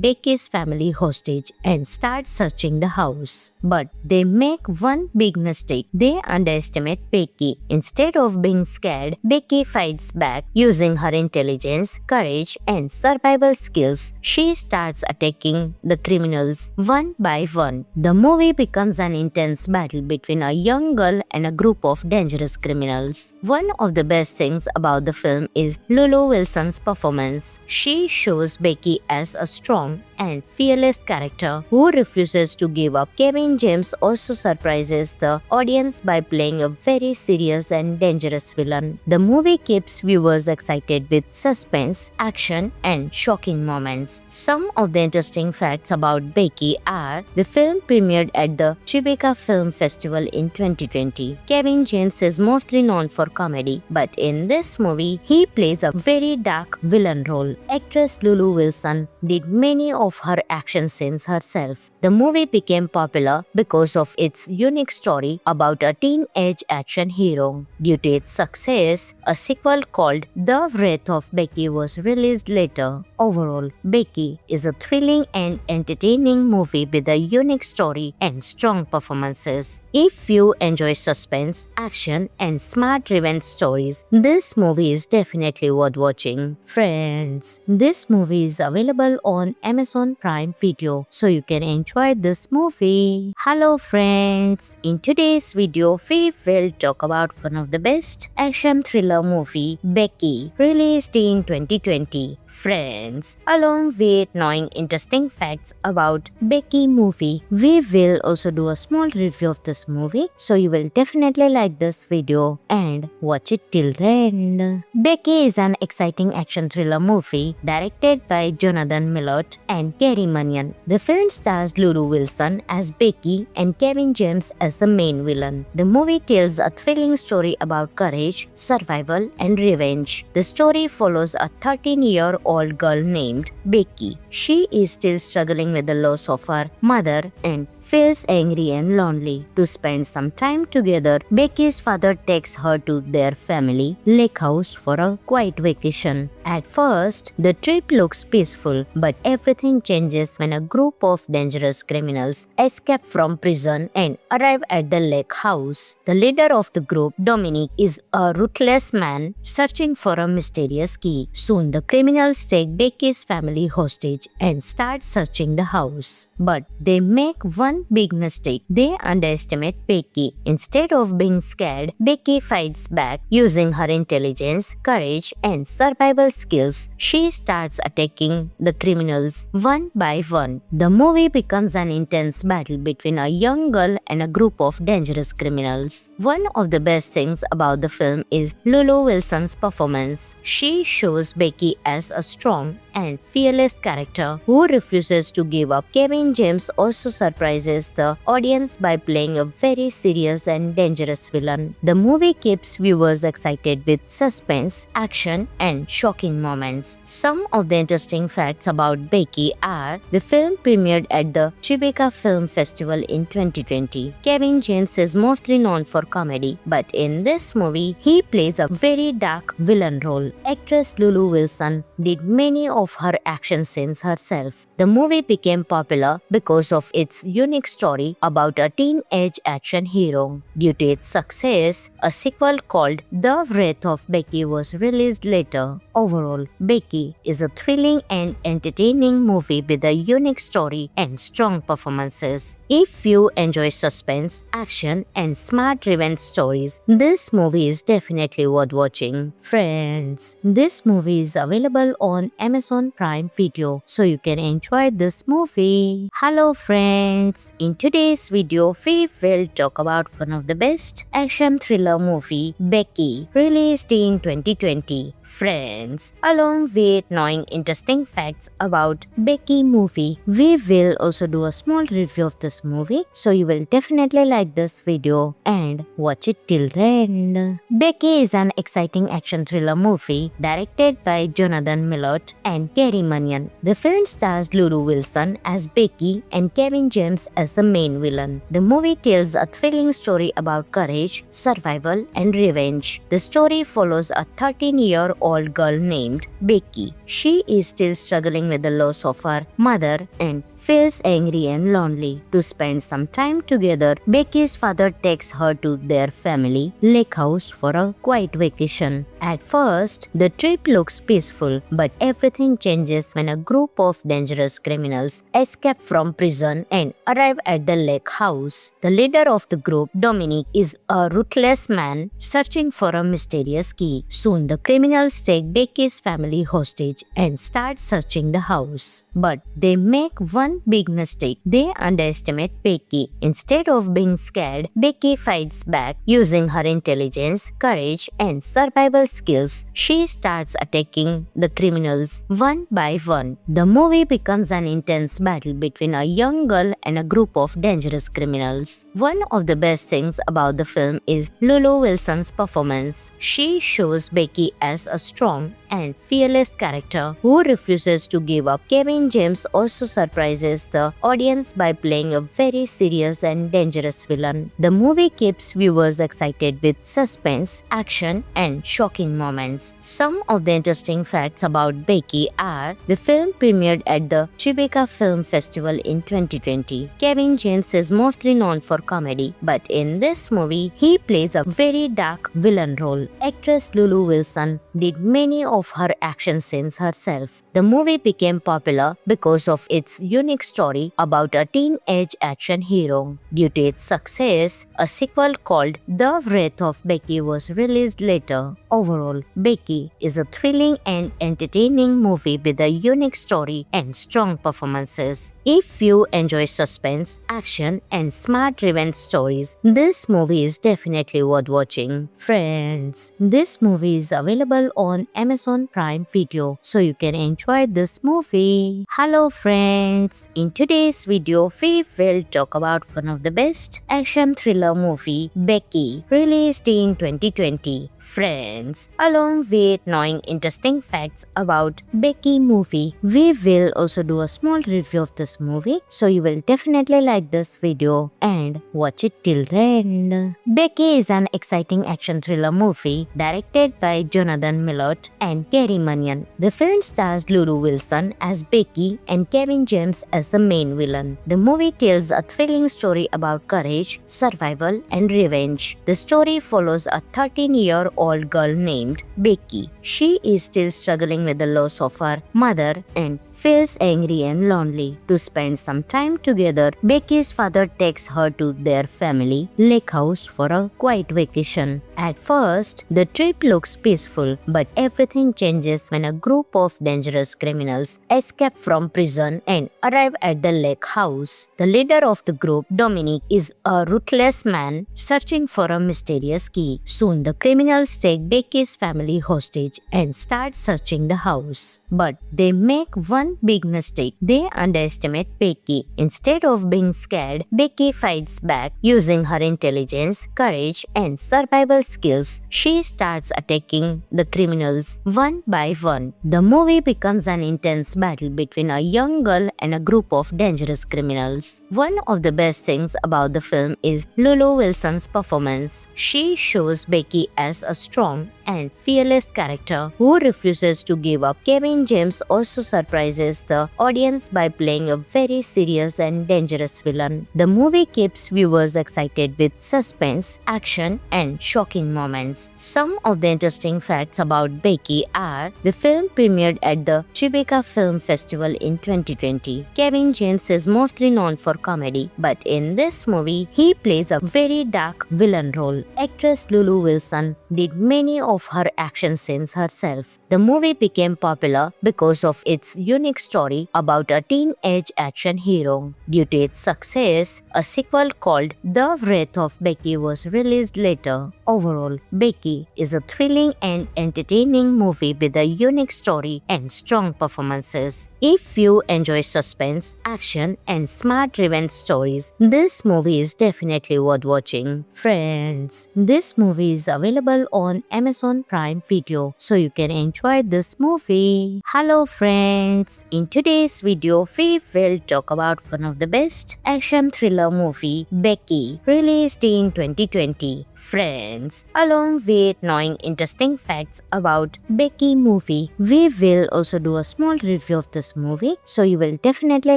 Becky's family hostage and start searching the house. But they make one big mistake. They underestimate Becky. Instead of being scared, Becky fights back using her intelligence, courage, and survival skills. She starts attacking the criminals one by one. The movie becomes an intense battle between a young girl and a group of dangerous criminals. One of the best things about the film is Lulu Wilson's performance. She shows Becky as a strong and fearless character who refuses to give up. Kevin James also surprises the audience by playing a very serious and dangerous villain. The movie keeps viewers excited with suspense, action, and shocking moments. Some of the interesting facts about Becky are: the film premiered at the Tribeca Film Festival in 2020. Kevin James is mostly known for comedy, but in this movie, he plays a very dark villain role. Actress Lulu Wilson did many of her action scenes herself. The movie became popular because of its unique story about a teenage action hero. Due to its success, a sequel called The Wrath of Becky was released later. Overall, Becky is a thrilling and entertaining movie with a unique story and strong performances. If you enjoy suspense, action, and smart revenge stories, this movie is definitely worth watching. Friends, this movie is available on Amazon Prime Video, so you can enjoy this movie. Hello friends, in today's video we will talk about one of the best action thriller movie, Becky, released in 2020. Friends, along with knowing interesting facts about Becky movie, we will also do a small review of this movie, so you will definitely like this video and watch it till the end. Becky is an exciting action thriller movie directed by Jonathan Millot and Gary Munyan. The film stars Lulu Wilson as Becky and Kevin James as the main villain. The movie tells a thrilling story about courage, survival, and revenge. The story follows a 13-year-old girl named Becky. She is still struggling with the loss of her mother and feels angry and lonely. To spend some time together, Becky's father takes her to their family lake house for a quiet vacation. At first, the trip looks peaceful, but everything changes when a group of dangerous criminals escape from prison and arrive at the lake house. The leader of the group, Dominic, is a ruthless man searching for a mysterious key. Soon, the criminals take Becky's family hostage and start searching the house. But they make one one big mistake. They underestimate Becky. Instead of being scared, Becky fights back using her intelligence, courage, and survival skills. She starts attacking the criminals one by one. The movie becomes an intense battle between a young girl and a group of dangerous criminals. One of the best things about the film is Lulu Wilson's performance. She shows Becky as a strong and fearless character who refuses to give up. Kevin James also surprises the audience by playing a very serious and dangerous villain. The movie keeps viewers excited with suspense, action, and shocking moments. Some of the interesting facts about Becky are: the film premiered at the Tribeca Film Festival in 2020. Kevin James is mostly known for comedy, but in this movie, he plays a very dark villain role. Actress Lulu Wilson did many of her action scenes herself. The movie became popular because of its unique story about a teenage action hero. Due to its success, a sequel called The Wrath of Becky was released later. Overall, Becky is a thrilling and entertaining movie with a unique story and strong performances. If you enjoy suspense, action, and smart revenge stories, this movie is definitely worth watching. Friends, this movie is available on Amazon Prime Video, so you can enjoy this movie. Hello friends, in today's video we will talk about one of the best action thriller movie, Becky, released in 2020. Friends, along with knowing interesting facts about Becky movie, we will also do a small review of this movie, so you will definitely like this video and watch it till the end. Becky is an exciting action thriller movie directed by Jonathan Millot and Gary Munyan. The film stars Lulu Wilson as Becky and Kevin James as the main villain. The movie tells a thrilling story about courage, survival, and revenge. The story follows a 13-year-old girl named Becky. She is still struggling with the loss of her mother and feels angry and lonely. To spend some time together, Becky's father takes her to their family lake house for a quiet vacation. At first, the trip looks peaceful, but everything changes when a group of dangerous criminals escape from prison and arrive at the lake house. The leader of the group, Dominic, is a ruthless man searching for a mysterious key. Soon, the criminals take Becky's family hostage and start searching the house. But they make one big mistake. They underestimate Becky. Instead of being scared, Becky fights back using her intelligence, courage, and survival skills. She starts attacking the criminals one by one. The movie becomes an intense battle between a young girl and a group of dangerous criminals. One of the best things about the film is Lulu Wilson's performance. She shows Becky as a strong and fearless character who refuses to give up. Kevin James also surprises the audience by playing a very serious and dangerous villain. The movie keeps viewers excited with suspense, action, and shocking moments. Some of the interesting facts about Becky are: the film premiered at the Tribeca Film Festival in 2020. Kevin James is mostly known for comedy, but in this movie, he plays a very dark villain role. Actress Lulu Wilson did many of her action scenes herself. The movie became popular because of its unique story about a teenage action hero. Due to its success, a sequel called The Wrath of Becky was released later. Overall, Becky is a thrilling and entertaining movie with a unique story and strong performances. If you enjoy suspense, action, and smart revenge stories, this movie is definitely worth watching. Friends, this movie is available on Amazon Prime Video, so you can enjoy this movie. Hello friends, in today's video we will talk about one of the best action thriller movie, Becky, released in 2020. Friends, along with knowing interesting facts about Becky movie, we will also do a small review of this movie, so you will definitely like this video and watch it till the end. Becky is an exciting action thriller movie directed by Jonathan Millot and Gary Munyan. The film stars Lulu Wilson as Becky and Kevin James as the main villain. The movie tells a thrilling story about courage, survival, and revenge. The story follows a 13-year-old girl named Becky. She is still struggling with the loss of her mother and feels angry and lonely. To spend some time together, Becky's father takes her to their family lake house for a quiet vacation. At first, the trip looks peaceful, but everything changes when a group of dangerous criminals escape from prison and arrive at the lake house. The leader of the group, Dominic, is a ruthless man searching for a mysterious key. Soon, the criminals take Becky's family hostage and start searching the house. But they make one big mistake. They underestimate Becky. Instead of being scared, Becky fights back using her intelligence, courage, and survival skills. She starts attacking the criminals one by one. The movie becomes an intense battle between a young girl and a group of dangerous criminals. One of the best things about the film is Lulu Wilson's performance. She shows Becky as a strong and fearless character who refuses to give up. Kevin James also surprises the audience by playing a very serious and dangerous villain. The movie keeps viewers excited with suspense, action, and shocking moments. Some of the interesting facts about Becky are: the film premiered at the Tribeca Film Festival in 2020. Kevin James is mostly known for comedy, but in this movie, he plays a very dark villain role. Actress Lulu Wilson did many of her action scenes herself. The movie became popular because of its unique story about a teenage action hero. Due to its success, a sequel called The Wrath of Becky was released later. Overall, Becky is a thrilling and entertaining movie with a unique story and strong performances. If you enjoy suspense, action, and smart revenge stories, this movie is definitely worth watching. Friends, this movie is available on Amazon Prime Video, so you can enjoy this movie. Hello friends, in today's video we will talk about one of the best action thriller movie, Becky, released in 2020. Friends, along with knowing interesting facts about Becky movie, we will also do a small review of this movie, so you will definitely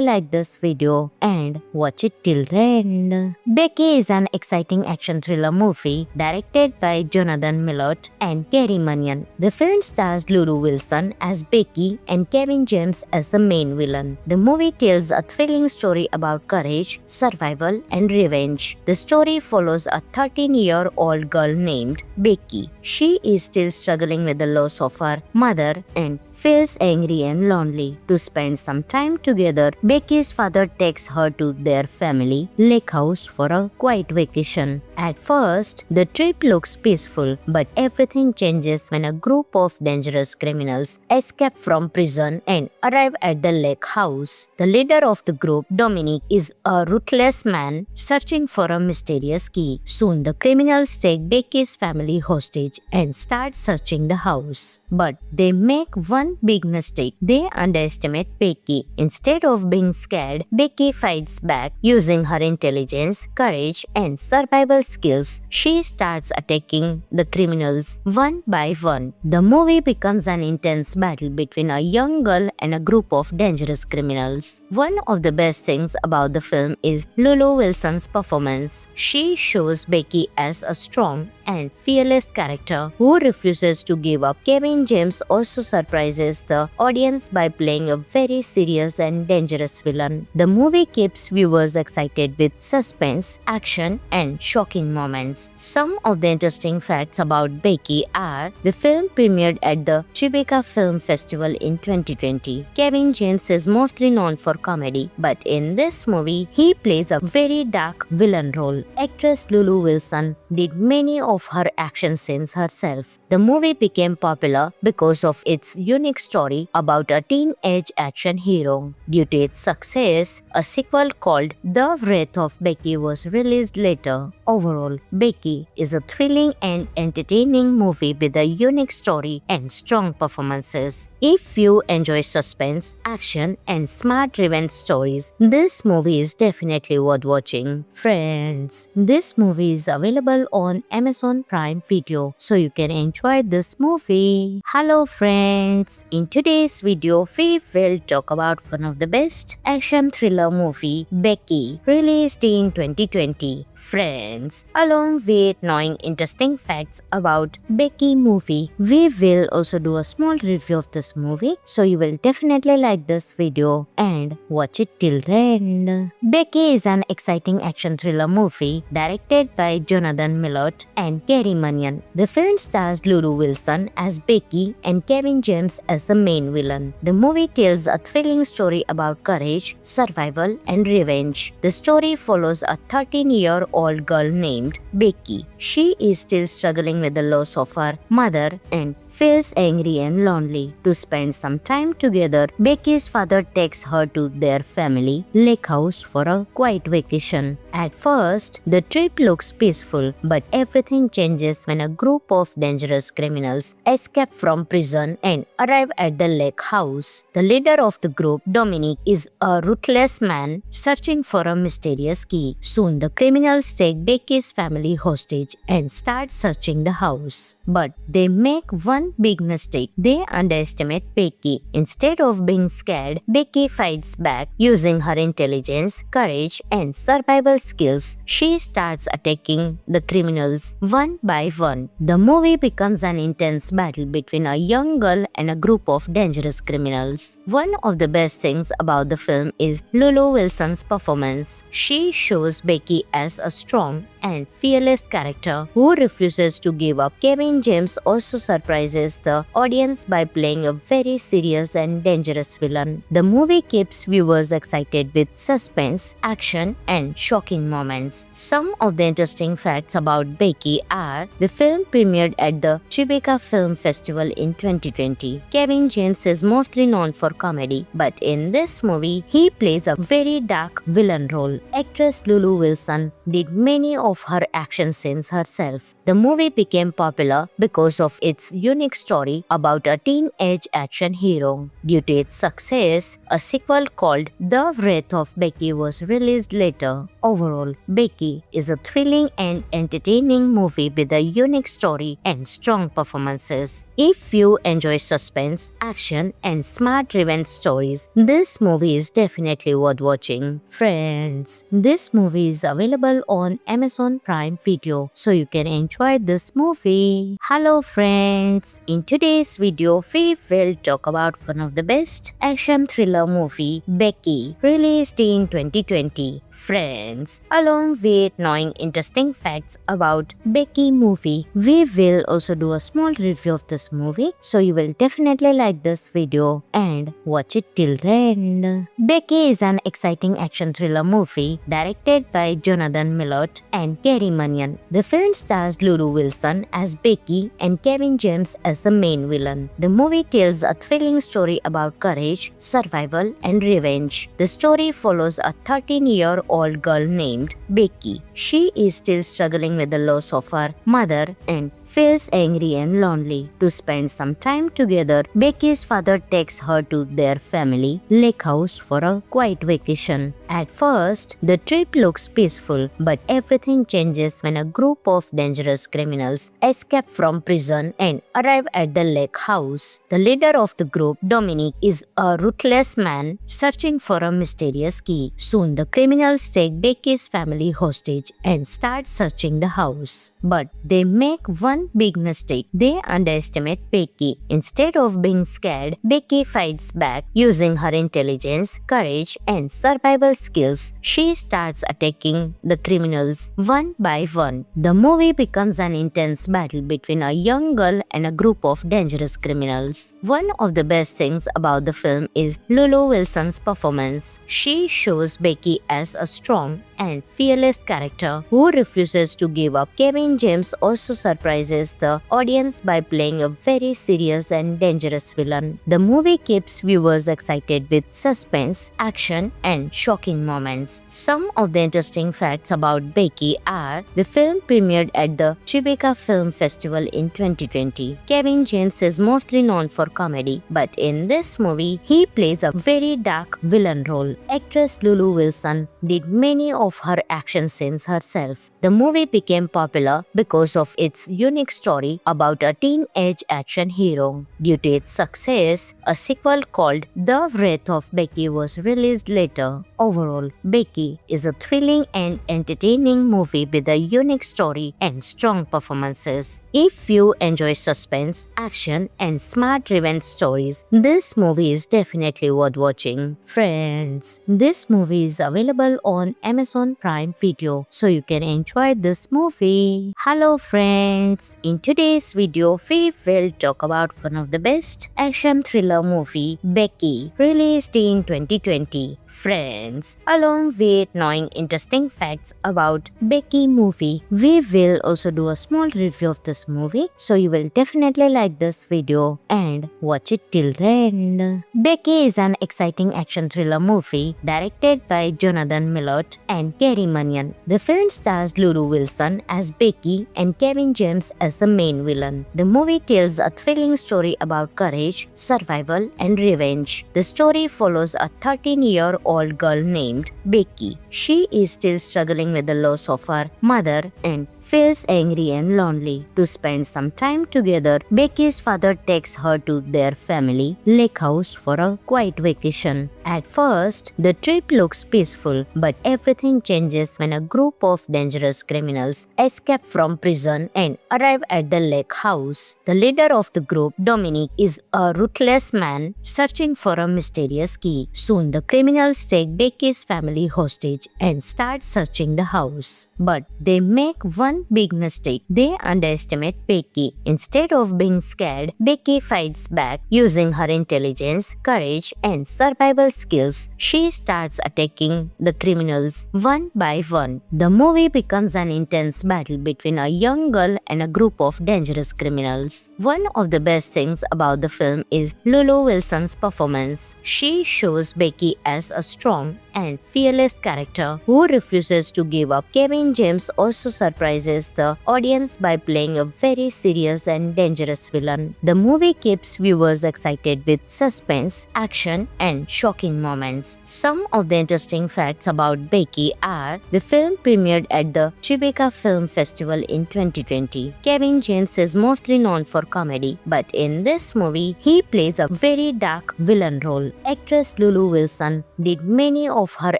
like this video and watch it till the end. Becky is an exciting action thriller movie directed by Jonathan Millot and Gary Munyan. The film stars Lulu Wilson as Becky and Kevin James as the main villain. The movie tells a thrilling story about courage, survival, and revenge. The story follows a 13-year-old girl named Becky. She is still struggling with the loss of her mother and feels angry and lonely. To spend some time together, Becky's father takes her to their family lake house for a quiet vacation. At first, the trip looks peaceful, but everything changes when a group of dangerous criminals escape from prison and arrive at the lake house. The leader of the group, Dominic, is a ruthless man searching for a mysterious key. Soon, the criminals take Becky's family hostage and start searching the house. But they make one big mistake. They underestimate Becky. Instead of being scared, Becky fights back using her intelligence, courage, and survival skills. She starts attacking the criminals one by one. The movie becomes an intense battle between a young girl and a group of dangerous criminals. One of the best things about the film is Lulu Wilson's performance. She shows Becky as a strong and fearless character who refuses to give up. Kevin James also surprises the audience by playing a very serious and dangerous villain. The movie keeps viewers excited with suspense, action, and shocking moments. Some of the interesting facts about Becky are: the film premiered at the Tribeca Film Festival in 2020. Kevin James is mostly known for comedy, but in this movie, he plays a very dark villain role. Actress Lulu Wilson did many of her action scenes herself. The movie became popular because of its unique story about a teenage action hero. Due to its success, a sequel called The Wrath of Becky was released later. Overall, Becky is a thrilling and entertaining movie with a unique story and strong performances. If you enjoy suspense, action, and smart revenge stories, this movie is definitely worth watching. Friends, this movie is available on Amazon Prime Video, so you can enjoy this movie. Hello friends, in today's video we will talk about one of the best action thriller movie, Becky, released in 2020. Friends, along with knowing interesting facts about Becky movie, we will also do a small review of this movie, so you will definitely like this video and watch it till the end. Becky is an exciting action thriller movie directed by Jonathan Millot and Kerry Munyan. The film stars Lulu Wilson as Becky and Kevin James as the main villain. The movie tells a thrilling story about courage, survival, and revenge. The story follows a 13-year-old girl named Becky. She is still struggling with the loss of her mother and feels angry and lonely. To spend some time together, Becky's father takes her to their family lake house for a quiet vacation. At first, the trip looks peaceful, but everything changes when a group of dangerous criminals escape from prison and arrive at the lake house. The leader of the group, Dominic, is a ruthless man searching for a mysterious key. Soon, the criminals take Becky's family hostage and start searching the house. But they make one big mistake. They underestimate Becky. Instead of being scared, Becky fights back using her intelligence, courage, and survival skills. She starts attacking the criminals one by one. The movie becomes an intense battle between a young girl and a group of dangerous criminals. One of the best things about the film is Lulu Wilson's performance. She shows Becky as a strong and fearless character who refuses to give up. Kevin James also surprises the audience by playing a very serious and dangerous villain. The movie keeps viewers excited with suspense, action, and shocking moments. Some of the interesting facts about Becky are: the film premiered at the Tribeca Film Festival in 2020. Kevin James is mostly known for comedy, but in this movie, he plays a very dark villain role. Actress Lulu Wilson did many of her action scenes herself. The movie became popular because of its unique story about a teenage action hero. Due to its success, a sequel called The Wrath of Becky was released later. Overall, Becky is a thrilling and entertaining movie with a unique story and strong performances. If you enjoy suspense, action, and smart revenge stories, this movie is definitely worth watching. Friends, this movie is available on Amazon Prime Video, so you can enjoy this movie. Hello friends, in today's video we will talk about one of the best action thriller movie, Becky, released in 2020. Friends, along with knowing interesting facts about Becky movie, we will also do a small review of this movie, so you will definitely like this video and watch it till the end. Becky is an exciting action thriller movie directed by Jonathan Millot and Kerry Munyan. The film stars Lulu Wilson as Becky and Kevin James as the main villain. The movie tells a thrilling story about courage, survival, and revenge. The story follows a 13-year-old girl named Becky. She is still struggling with the loss of her mother and feels angry and lonely. To spend some time together, Becky's father takes her to their family lake house for a quiet vacation. At first, the trip looks peaceful, but everything changes when a group of dangerous criminals escape from prison and arrive at the lake house. The leader of the group, Dominic, is a ruthless man searching for a mysterious key. Soon, the criminals take Becky's family hostage and start searching the house. But they make one big mistake. They underestimate Becky. Instead of being scared, Becky fights back using her intelligence, courage, and survival skills. She starts attacking the criminals one by one. The movie becomes an intense battle between a young girl and a group of dangerous criminals. One of the best things about the film is Lulu Wilson's performance. She shows Becky as a strong and fearless character who refuses to give up. Kevin James also surprises the audience by playing a very serious and dangerous villain. The movie keeps viewers excited with suspense, action, and shocking moments. Some of the interesting facts about Becky are: the film premiered at the Tribeca Film Festival in 2020. Kevin James is mostly known for comedy, but in this movie, he plays a very dark villain role. Actress Lulu Wilson did many of her action scenes herself. The movie became popular because of its unique story about a teenage action hero. Due to its success, a sequel called The Wrath of Becky was released later. Overall, Becky is a thrilling and entertaining movie with a unique story and strong performances. If you enjoy suspense, action, and smart revenge stories, this movie is definitely worth watching. Friends, this movie is available on Amazon Prime Video, so you can enjoy this movie. Hello friends, in today's video we will talk about one of the best action thriller movie, Becky, released in 2020. Friends, along with knowing interesting facts about Becky movie, we will also do a small review of this movie, so you will definitely like this video and watch it till the end. Becky is an exciting action thriller movie directed by Jonathan Millot and Gary Munyan. The film stars Lulu Wilson as Becky and Kevin James as the main villain. The movie tells a thrilling story about courage, survival, and revenge. The story follows a 13-year-old girl named Becky. She is still struggling with the loss of her mother and feels angry and lonely. To spend some time together, Becky's father takes her to their family lake house for a quiet vacation. At first, the trip looks peaceful, but everything changes when a group of dangerous criminals escape from prison and arrive at the lake house. The leader of the group, Dominic, is a ruthless man searching for a mysterious key. Soon, the criminals take Becky's family hostage and start searching the house. But they make one big mistake. They underestimate Becky. Instead of being scared, Becky fights back using her intelligence, courage, and survival skills. She starts attacking the criminals one by one. The movie becomes an intense battle between a young girl and a group of dangerous criminals. One of the best things about the film is Lulu Wilson's performance. She shows Becky as a strong and fearless character who refuses to give up. Kevin James also surprises the audience by playing a very serious and dangerous villain. The movie keeps viewers excited with suspense, action, and shocking moments. Some of the interesting facts about Becky are: the film premiered at the Tribeca Film Festival in 2020. Kevin James is mostly known for comedy, but in this movie, he plays a very dark villain role. Actress Lulu Wilson did many of her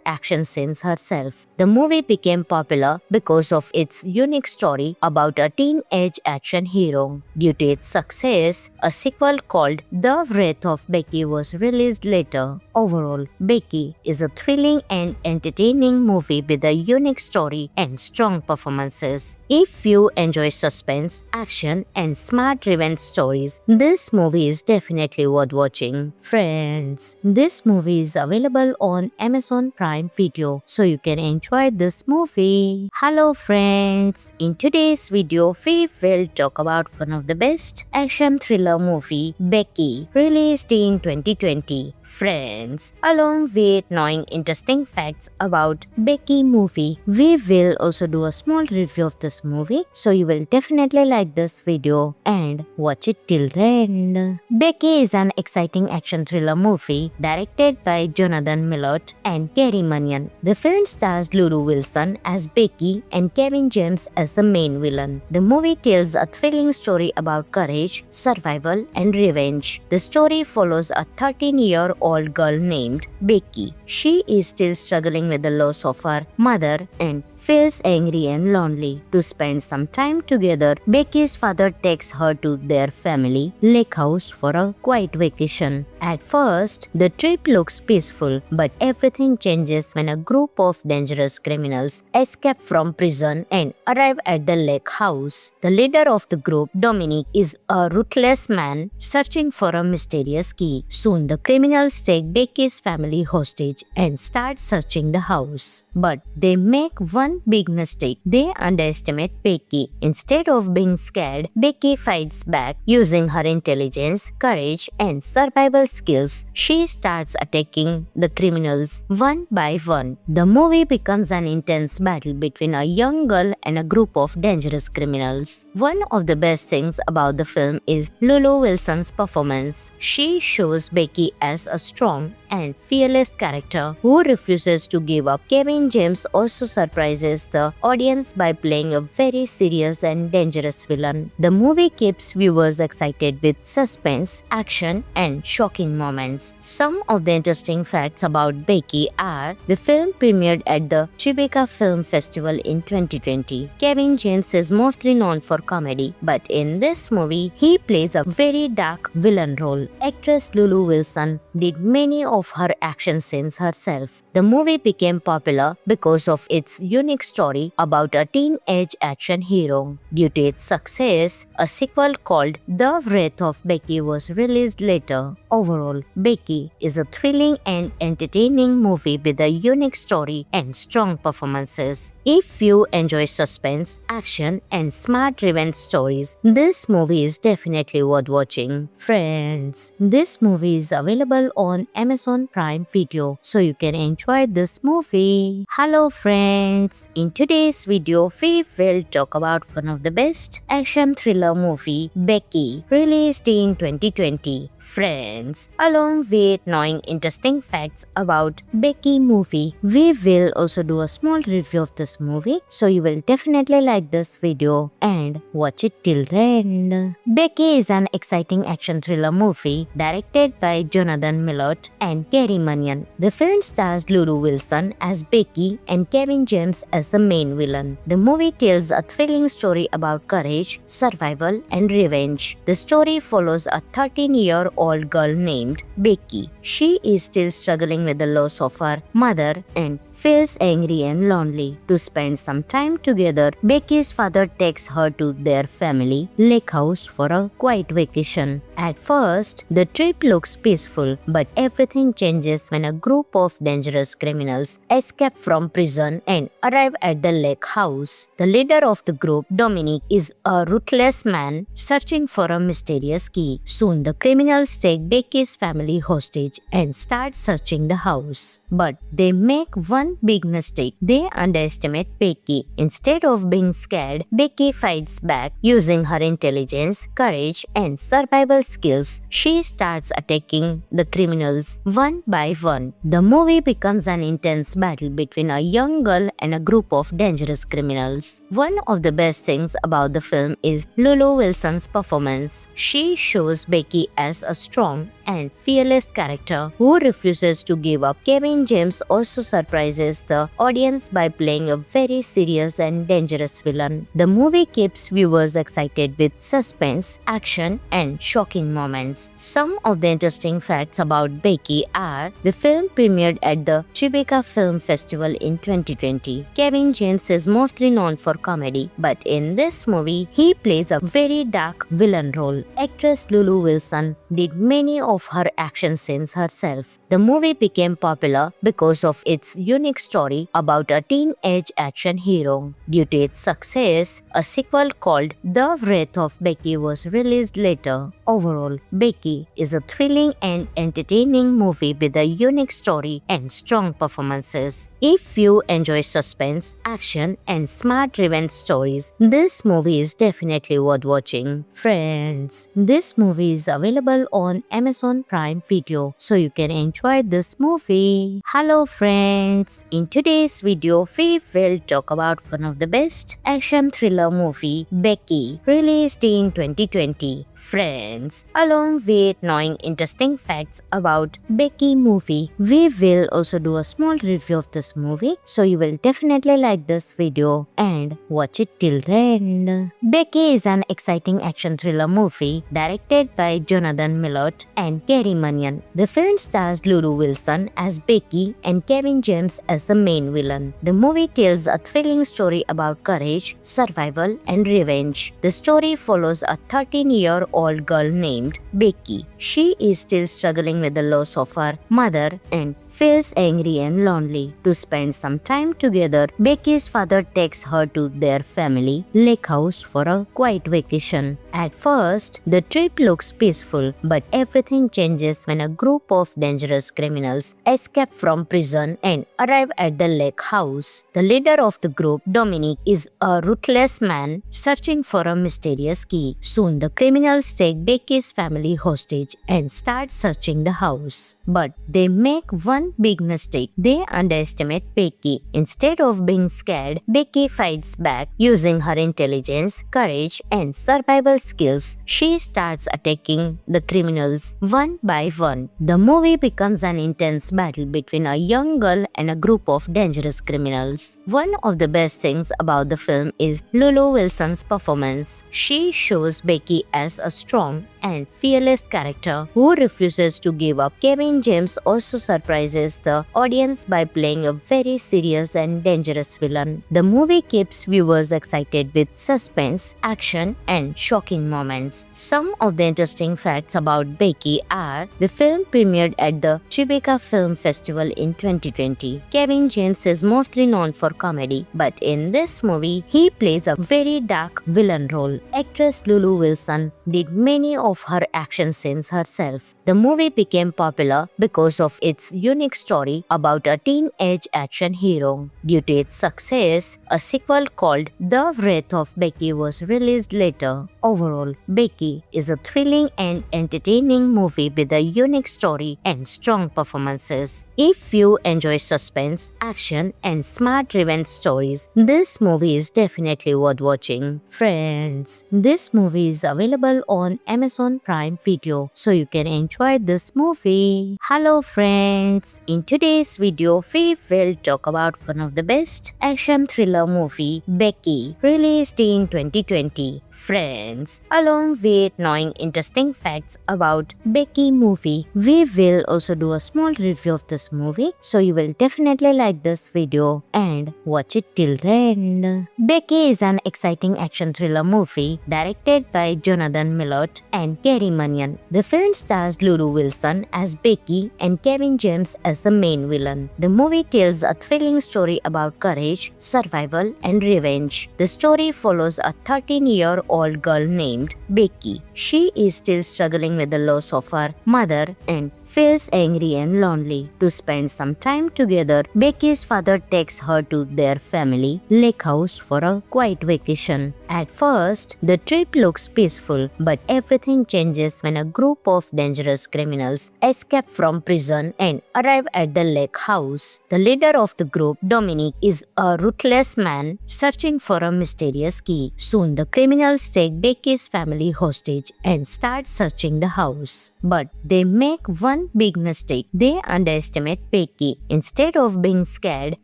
action scenes herself. The movie became popular because of its unique story about a teenage action hero. Due to its success, a sequel called The Wrath of Becky was released later. Overall, Becky is a thrilling and entertaining movie with a unique story and strong performances. If you enjoy suspense, action, and smart revenge stories, this movie is definitely worth watching. Friends, this movie is available on Amazon Prime Video, so you can enjoy this movie. Hello friends, in today's video we will talk about one of the best action thriller movie, Becky, released in 2020. Friends, along with knowing interesting facts about Becky movie, we will also do a small review of this movie, so you will definitely like this video and watch it till the end. Becky is an exciting action thriller movie directed by Jonathan Millot and Gary Munyan. The film stars Lulu Wilson as Becky and Kevin James as the main villain. The movie tells a thrilling story about courage, survival, and revenge. The story follows a 13-year-old girl named Becky. She is still struggling with the loss of her mother and feels angry and lonely. To spend some time together, Becky's father takes her to their family lake house for a quiet vacation. At first, the trip looks peaceful, but everything changes when a group of dangerous criminals escape from prison and arrive at the lake house. The leader of the group, Dominic, is a ruthless man searching for a mysterious key. Soon, the criminals take Becky's family hostage and start searching the house. But they make one big mistake. They underestimate Becky. Instead of being scared, Becky fights back using her intelligence, courage, and survival skills. She starts attacking the criminals one by one. The movie becomes an intense battle between a young girl and a group of dangerous criminals. One of the best things about the film is Lulu Wilson's performance. She shows Becky as a strong and fearless character who refuses to give up. Kevin James also surprises surprises the audience by playing a very serious and dangerous villain. The movie keeps viewers excited with suspense, action, and shocking moments. Some of the interesting facts about Becky are: the film premiered at the Tribeca Film Festival in 2020. Kevin James is mostly known for comedy, but in this movie, he plays a very dark villain role. Actress Lulu Wilson did many of her action scenes herself. The movie became popular because of its unique story about a teenage action hero. Due to its success, a sequel called The Wrath of Becky was released later. Overall, Becky is a thrilling and entertaining movie with a unique story and strong performances. If you enjoy suspense, action, and smart revenge stories, this movie is definitely worth watching. Friends, this movie is available on Amazon Prime Video, so you can enjoy this movie. Hello friends, in today's video we will talk about one of the best action thriller movie, Becky, released in 2020. Friends, along with knowing interesting facts about Becky movie, we will also do a small review of this movie, so you will definitely like this video and watch it till the end. Becky is an exciting action thriller movie directed by Jonathan Millot and Gary Munyan. The film stars Lulu Wilson as Becky and Kevin James as the main villain. The movie tells a thrilling story about courage, survival, and revenge. The story follows a 13-year-old girl named Becky. She is still struggling with the loss of her mother and feels angry and lonely. To spend some time together, Becky's father takes her to their family lake house for a quiet vacation. At first, the trip looks peaceful, but everything changes when a group of dangerous criminals escape from prison and arrive at the lake house. The leader of the group, Dominic, is a ruthless man searching for a mysterious key. Soon, the criminals take Becky's family hostage and start searching the house. But they make one big mistake. They underestimate Becky. Instead of being scared, Becky fights back using her intelligence, courage, and survival skills. She starts attacking the criminals one by one. The movie becomes an intense battle between a young girl and a group of dangerous criminals. One of the best things about the film is Lulu Wilson's performance. She shows Becky as a strong and fearless character who refuses to give up. Kevin James also surprises the audience by playing a very serious and dangerous villain. The movie keeps viewers excited with suspense, action, and shocking moments. Some of the interesting facts about Becky are: the film premiered at the Tribeca Film Festival in 2020. Kevin James is mostly known for comedy, but in this movie, he plays a very dark villain role. Actress Lulu Wilson did many of her action scenes herself. The movie became popular because of its unique story about a teenage action hero. Due to its success, a sequel called The Wrath of Becky was released later. Overall, Becky is a thrilling and entertaining movie with a unique story and strong performances. If you enjoy suspense, action, and smart revenge stories, this movie is definitely worth watching. Friends, this movie is available on Amazon Prime Video, so you can enjoy this movie. Hello friends, in today's video we will talk about one of the best action thriller movie, Becky, released in 2020. Friends, along with knowing interesting facts about Becky movie, we will also do a small review of this movie, so you will definitely like this video and watch it till the end. Becky is an exciting action thriller movie directed by Jonathan Millot and Gary Munyan. The film stars Lulu Wilson as Becky and Kevin James as the main villain. The movie tells a thrilling story about courage, survival, and revenge. The story follows a 13-year-old girl named Becky. She is still struggling with the loss of her mother and feels angry and lonely. To spend some time together, Becky's father takes her to their family lake house for a quiet vacation. At first, the trip looks peaceful, but everything changes when a group of dangerous criminals escape from prison and arrive at the lake house. The leader of the group, Dominic, is a ruthless man searching for a mysterious key. Soon, the criminals take Becky's family hostage and start searching the house. But they make one one big mistake. They underestimate Becky. Instead of being scared, Becky fights back using her intelligence, courage, and survival skills. She starts attacking the criminals one by one. The movie becomes an intense battle between a young girl and a group of dangerous criminals. One of the best things about the film is Lulu Wilson's performance. She shows Becky as a strong and fearless character who refuses to give up. Kevin James also surprises the audience by playing a very serious and dangerous villain. The movie keeps viewers excited with suspense, action, and shocking moments. Some of the interesting facts about Becky are: the film premiered at the Tribeca Film Festival in 2020. Kevin James is mostly known for comedy, but in this movie, he plays a very dark villain role. Actress Lulu Wilson did many of her action scenes herself. The movie became popular because of its unique story about a teenage action hero. Due to its success, a sequel called The Wrath of Becky was released later. Overall, Becky is a thrilling and entertaining movie with a unique story and strong performances. If you enjoy suspense, action, and smart revenge stories, this movie is definitely worth watching. Friends, this movie is available on Amazon Prime Video, so you can enjoy this movie. Hello friends, in today's video we will talk about one of the best action thriller movie, Becky, released in 2020. Friends, along with knowing interesting facts about Becky movie, we will also do a small review of this movie, so you will definitely like this video and watch it till the end. Becky is an exciting action thriller movie directed by Jonathan Millot and Gary Munyan. The film stars Lulu Wilson as Becky and Kevin James as the main villain. The movie tells a thrilling story about courage, survival, and revenge. The story follows a 13-year-old girl named Becky. She is still struggling with the loss of her mother and feels angry and lonely. To spend some time together, Becky's father takes her to their family lake house for a quiet vacation. At first, the trip looks peaceful, but everything changes when a group of dangerous criminals escape from prison and arrive at the lake house. The leader of the group, Dominic, is a ruthless man searching for a mysterious key. Soon, the criminals take Becky's family hostage and start searching the house. But they make one big mistake. They underestimate Becky. Instead of being scared,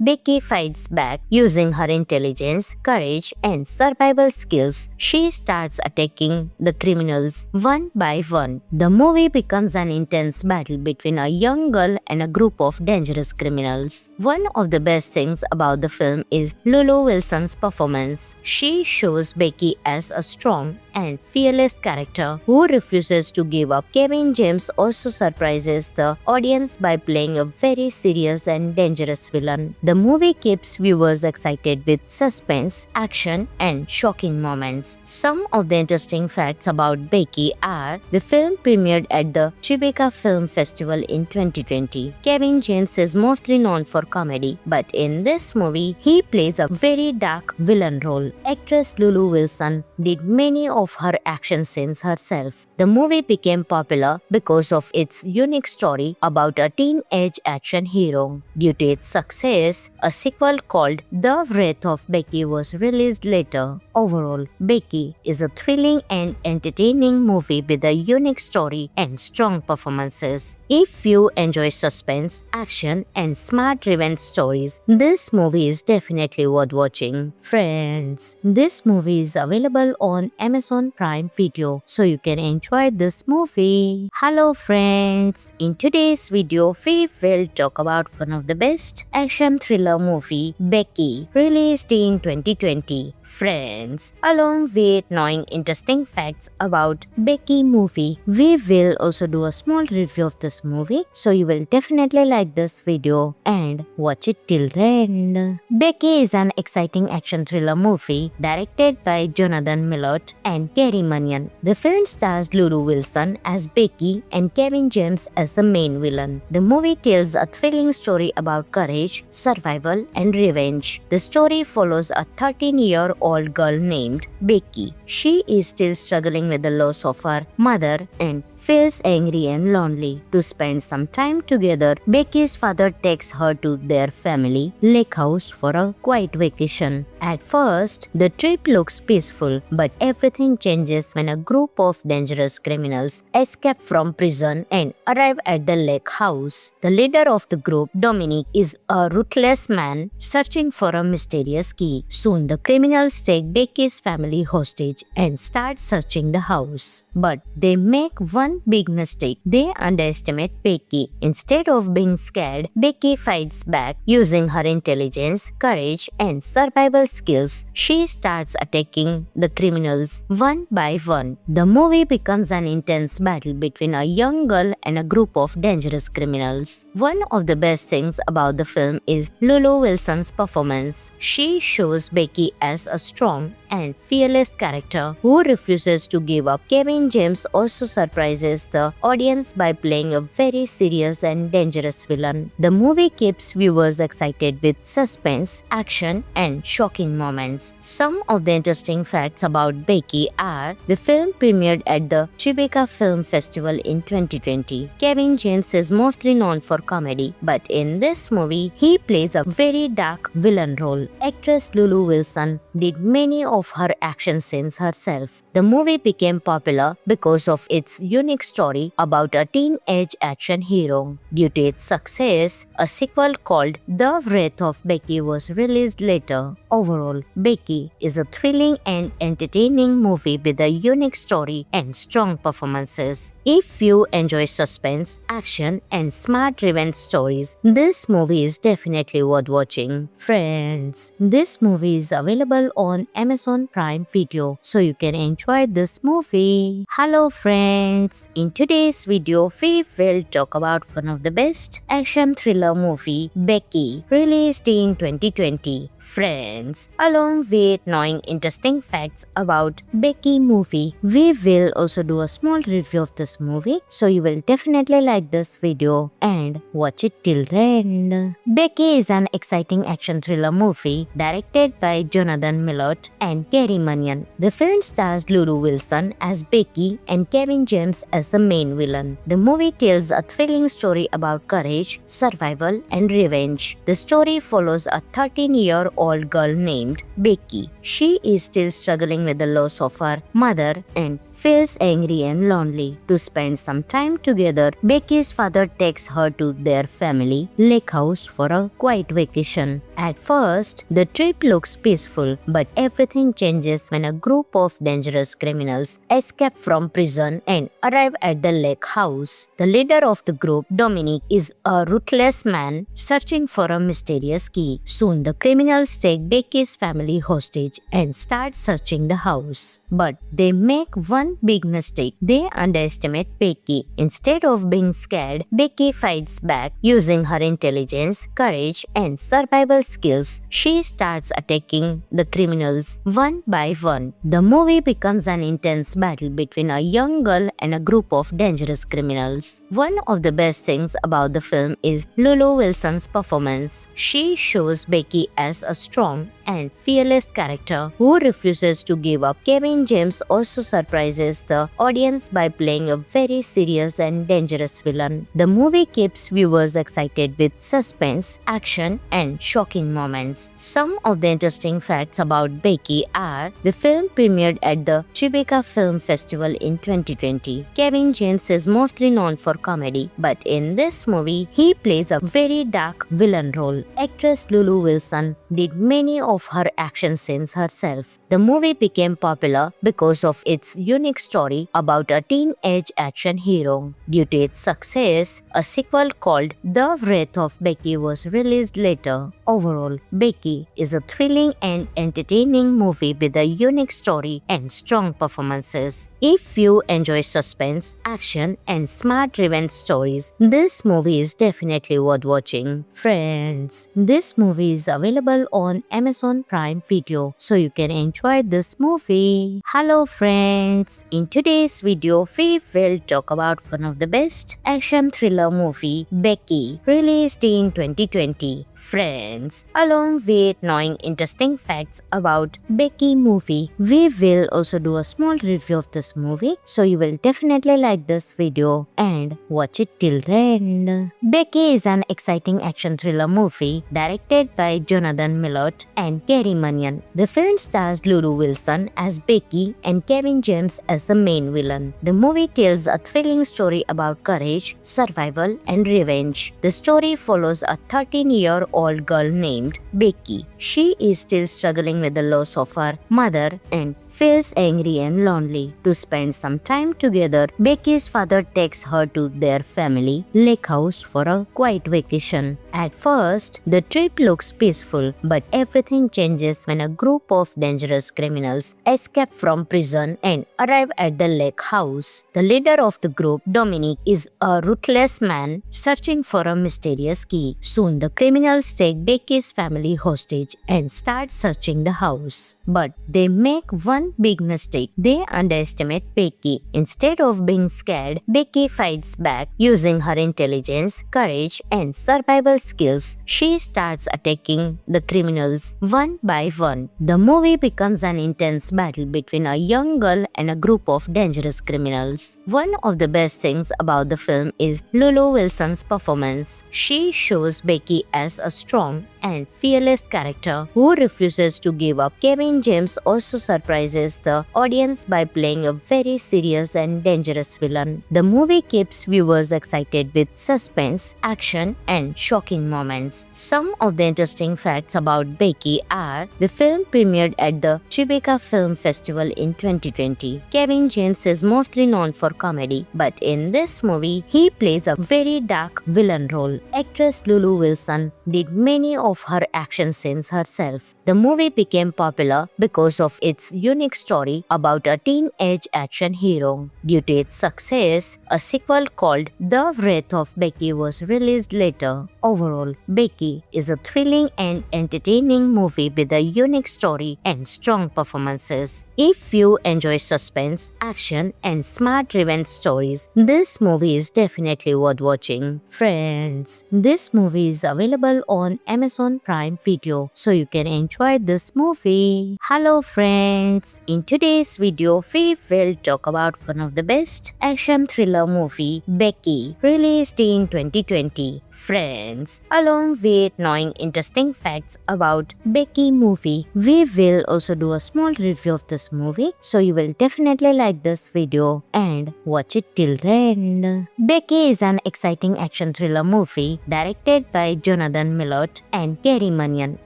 Becky fights back using her intelligence, courage, and survival skills. She starts attacking the criminals one by one. The movie becomes an intense battle between a young girl and a group of dangerous criminals. One of the best things about the film is Lulu Wilson's performance. She shows Becky as a strong and fearless character who refuses to give up. Kevin James also surprises the audience by playing a very serious and dangerous villain. The movie keeps viewers excited with suspense, action, and shocking moments. Some of the interesting facts about Becky are: the film premiered at the Tribeca Film Festival in 2020. Kevin James is mostly known for comedy, but in this movie, he plays a very dark villain role. Actress Lulu Wilson did many of her action scenes herself. The movie became popular because of its unique story about a teenage action hero. Due to its success, a sequel called The Wrath of Becky was released later. Overall, Becky is a thrilling and entertaining movie with a unique story and strong performances. If you enjoy suspense, action, and smart revenge stories, this movie is definitely worth watching. Friends, this movie is available on Amazon Prime Video, so you can enjoy this movie. Hello friends, in today's video we will talk about one of the best action thriller movie, Becky, released in 2020. Friends, along with knowing interesting facts about Becky movie, we will also do a small review of this movie, so you will definitely like this video and watch it till the end. Becky is an exciting action thriller movie directed by Jonathan Millot and Gary Munyan. The film stars Lulu Wilson as Becky and Kevin James as the main villain. The movie tells a thrilling story about courage, survival, and revenge. The story follows a 13-year-old girl named Becky. She is still struggling with the loss of her mother and feels angry and lonely. To spend some time together, Becky's father takes her to their family lake house for a quiet vacation. At first, the trip looks peaceful, but everything changes when a group of dangerous criminals escape from prison and arrive at the lake house. The leader of the group, Dominic, is a ruthless man searching for a mysterious key. Soon, the criminals take Becky's family hostage and start searching the house. But they make one big mistake. They underestimate Becky. Instead of being scared, Becky fights back using her intelligence, courage, and survival skills. She starts attacking the criminals one by one. The movie becomes an intense battle between a young girl and a group of dangerous criminals. One of the best things about the film is Lulu Wilson's performance. She shows Becky as a strong and fearless character who refuses to give up. Kevin James also surprises the audience by playing a very serious and dangerous villain. The movie keeps viewers excited with suspense, action, and shocking moments. Some of the interesting facts about Becky are: the film premiered at the Tribeca Film Festival in 2020. Kevin James is mostly known for comedy, but in this movie, he plays a very dark villain role. Actress Lulu Wilson did many of her action scenes herself. The movie became popular because of its unique story about a teenage action hero. Due to its success, a sequel called The Wrath of Becky was released later. Overall, Becky is a thrilling and entertaining movie with a unique story and strong performances. If you enjoy suspense, action, and smart revenge stories, this movie is definitely worth watching. Friends, this movie is available on Amazon Prime Video, so you can enjoy this movie. Hello friends, in today's video we will talk about one of the best action thriller movie, Becky, released in 2020. Friends, along with knowing interesting facts about Becky movie, we will also do a small review of this movie, so you will definitely like this video and watch it till the end. Becky is an exciting action thriller movie directed by Jonathan Millot and Gary Munyan. The film stars Lulu Wilson as Becky and Kevin James as the main villain. The movie tells a thrilling story about courage, survival, and revenge. The story follows a 13-year-old girl named Becky. She is still struggling with the loss of her mother and feels angry and lonely. To spend some time together, Becky's father takes her to their family lake house for a quiet vacation. At first, the trip looks peaceful, but everything changes when a group of dangerous criminals escape from prison and arrive at the lake house. The leader of the group, Dominic, is a ruthless man searching for a mysterious key. Soon, the criminals take Becky's family hostage and start searching the house. But they make one big mistake. They underestimate Becky. Instead of being scared, Becky fights back using her intelligence, courage, and survival skills. She starts attacking the criminals one by one. The movie becomes an intense battle between a young girl and a group of dangerous criminals. One of the best things about the film is Lulu Wilson's performance. She shows Becky as a strong and fearless character who refuses to give up. Kevin James also surprises the audience by playing a very serious and dangerous villain. The movie keeps viewers excited with suspense, action, and shocking moments. Some of the interesting facts about Becky are: the film premiered at the Tribeca Film Festival in 2020. Kevin James is mostly known for comedy, but in this movie, he plays a very dark villain role. Actress Lulu Wilson did many of her action scenes herself. The movie became popular because of its unique story about a teenage action hero. Due to its success, a sequel called The Wrath of Becky was released later. Overall, Becky is a thrilling and entertaining movie with a unique story and strong performances. If you enjoy suspense, action, and smart revenge stories, this movie is definitely worth watching. Friends, this movie is available on Amazon Prime Video, so you can enjoy this movie. Hello friends, friends, in today's video we will talk about one of the best action thriller movie, Becky, released in 2020. Friends, along with knowing interesting facts about Becky movie, we will also do a small review of this movie, so you will definitely like this video and watch it till the end. Becky is an exciting action thriller movie directed by Jonathan Millot and Gary Munyan. The film stars Lulu Wilson as Becky and Kevin James as the main villain. The movie tells a thrilling story about courage, survival, and revenge. The story follows a 13-year-old girl named Becky. She is still struggling with the loss of her mother and feels angry and lonely. To spend some time together, Becky's father takes her to their family lake house for a quiet vacation. At first, the trip looks peaceful, but everything changes when a group of dangerous criminals escape from prison and arrive at the lake house. The leader of the group, Dominic, is a ruthless man searching for a mysterious key. Soon, the criminals take Becky's family hostage and start searching the house. But they make one big mistake. They underestimate Becky. Instead of being scared, Becky fights back using her intelligence, courage, and survival skills. She starts attacking the criminals one by one. The movie becomes an intense battle between a young girl and a group of dangerous criminals. One of the best things about the film is Lulu Wilson's performance. She shows Becky as a strong and fearless character who refuses to give up. Kevin James also surprises the audience by playing a very serious and dangerous villain. The movie keeps viewers excited with suspense, action, and shocking moments. Some of the interesting facts about Becky are: the film premiered at the Tribeca Film Festival in 2020. Kevin James is mostly known for comedy, but in this movie, he plays a very dark villain role. Actress Lulu Wilson did many of her action scenes herself. The movie became popular because of its unique story about a teenage action hero. Due to its success, a sequel called The Wrath of Becky was released later. Overall, Becky is a thrilling and entertaining movie with a unique story and strong performances. If you enjoy suspense, action, and smart revenge stories, this movie is definitely worth watching. Friends, this movie is available on Amazon Prime Video, so you can enjoy this movie. Hello friends, in today's video we will talk about one of the best action thriller movie, Becky, released in 2020. Friends, along with knowing interesting facts about Becky movie, we will also do a small review of this movie, so you will definitely like this video and watch it till the end. Becky is an exciting action thriller movie directed by Jonathan Millot and Gary Munyan.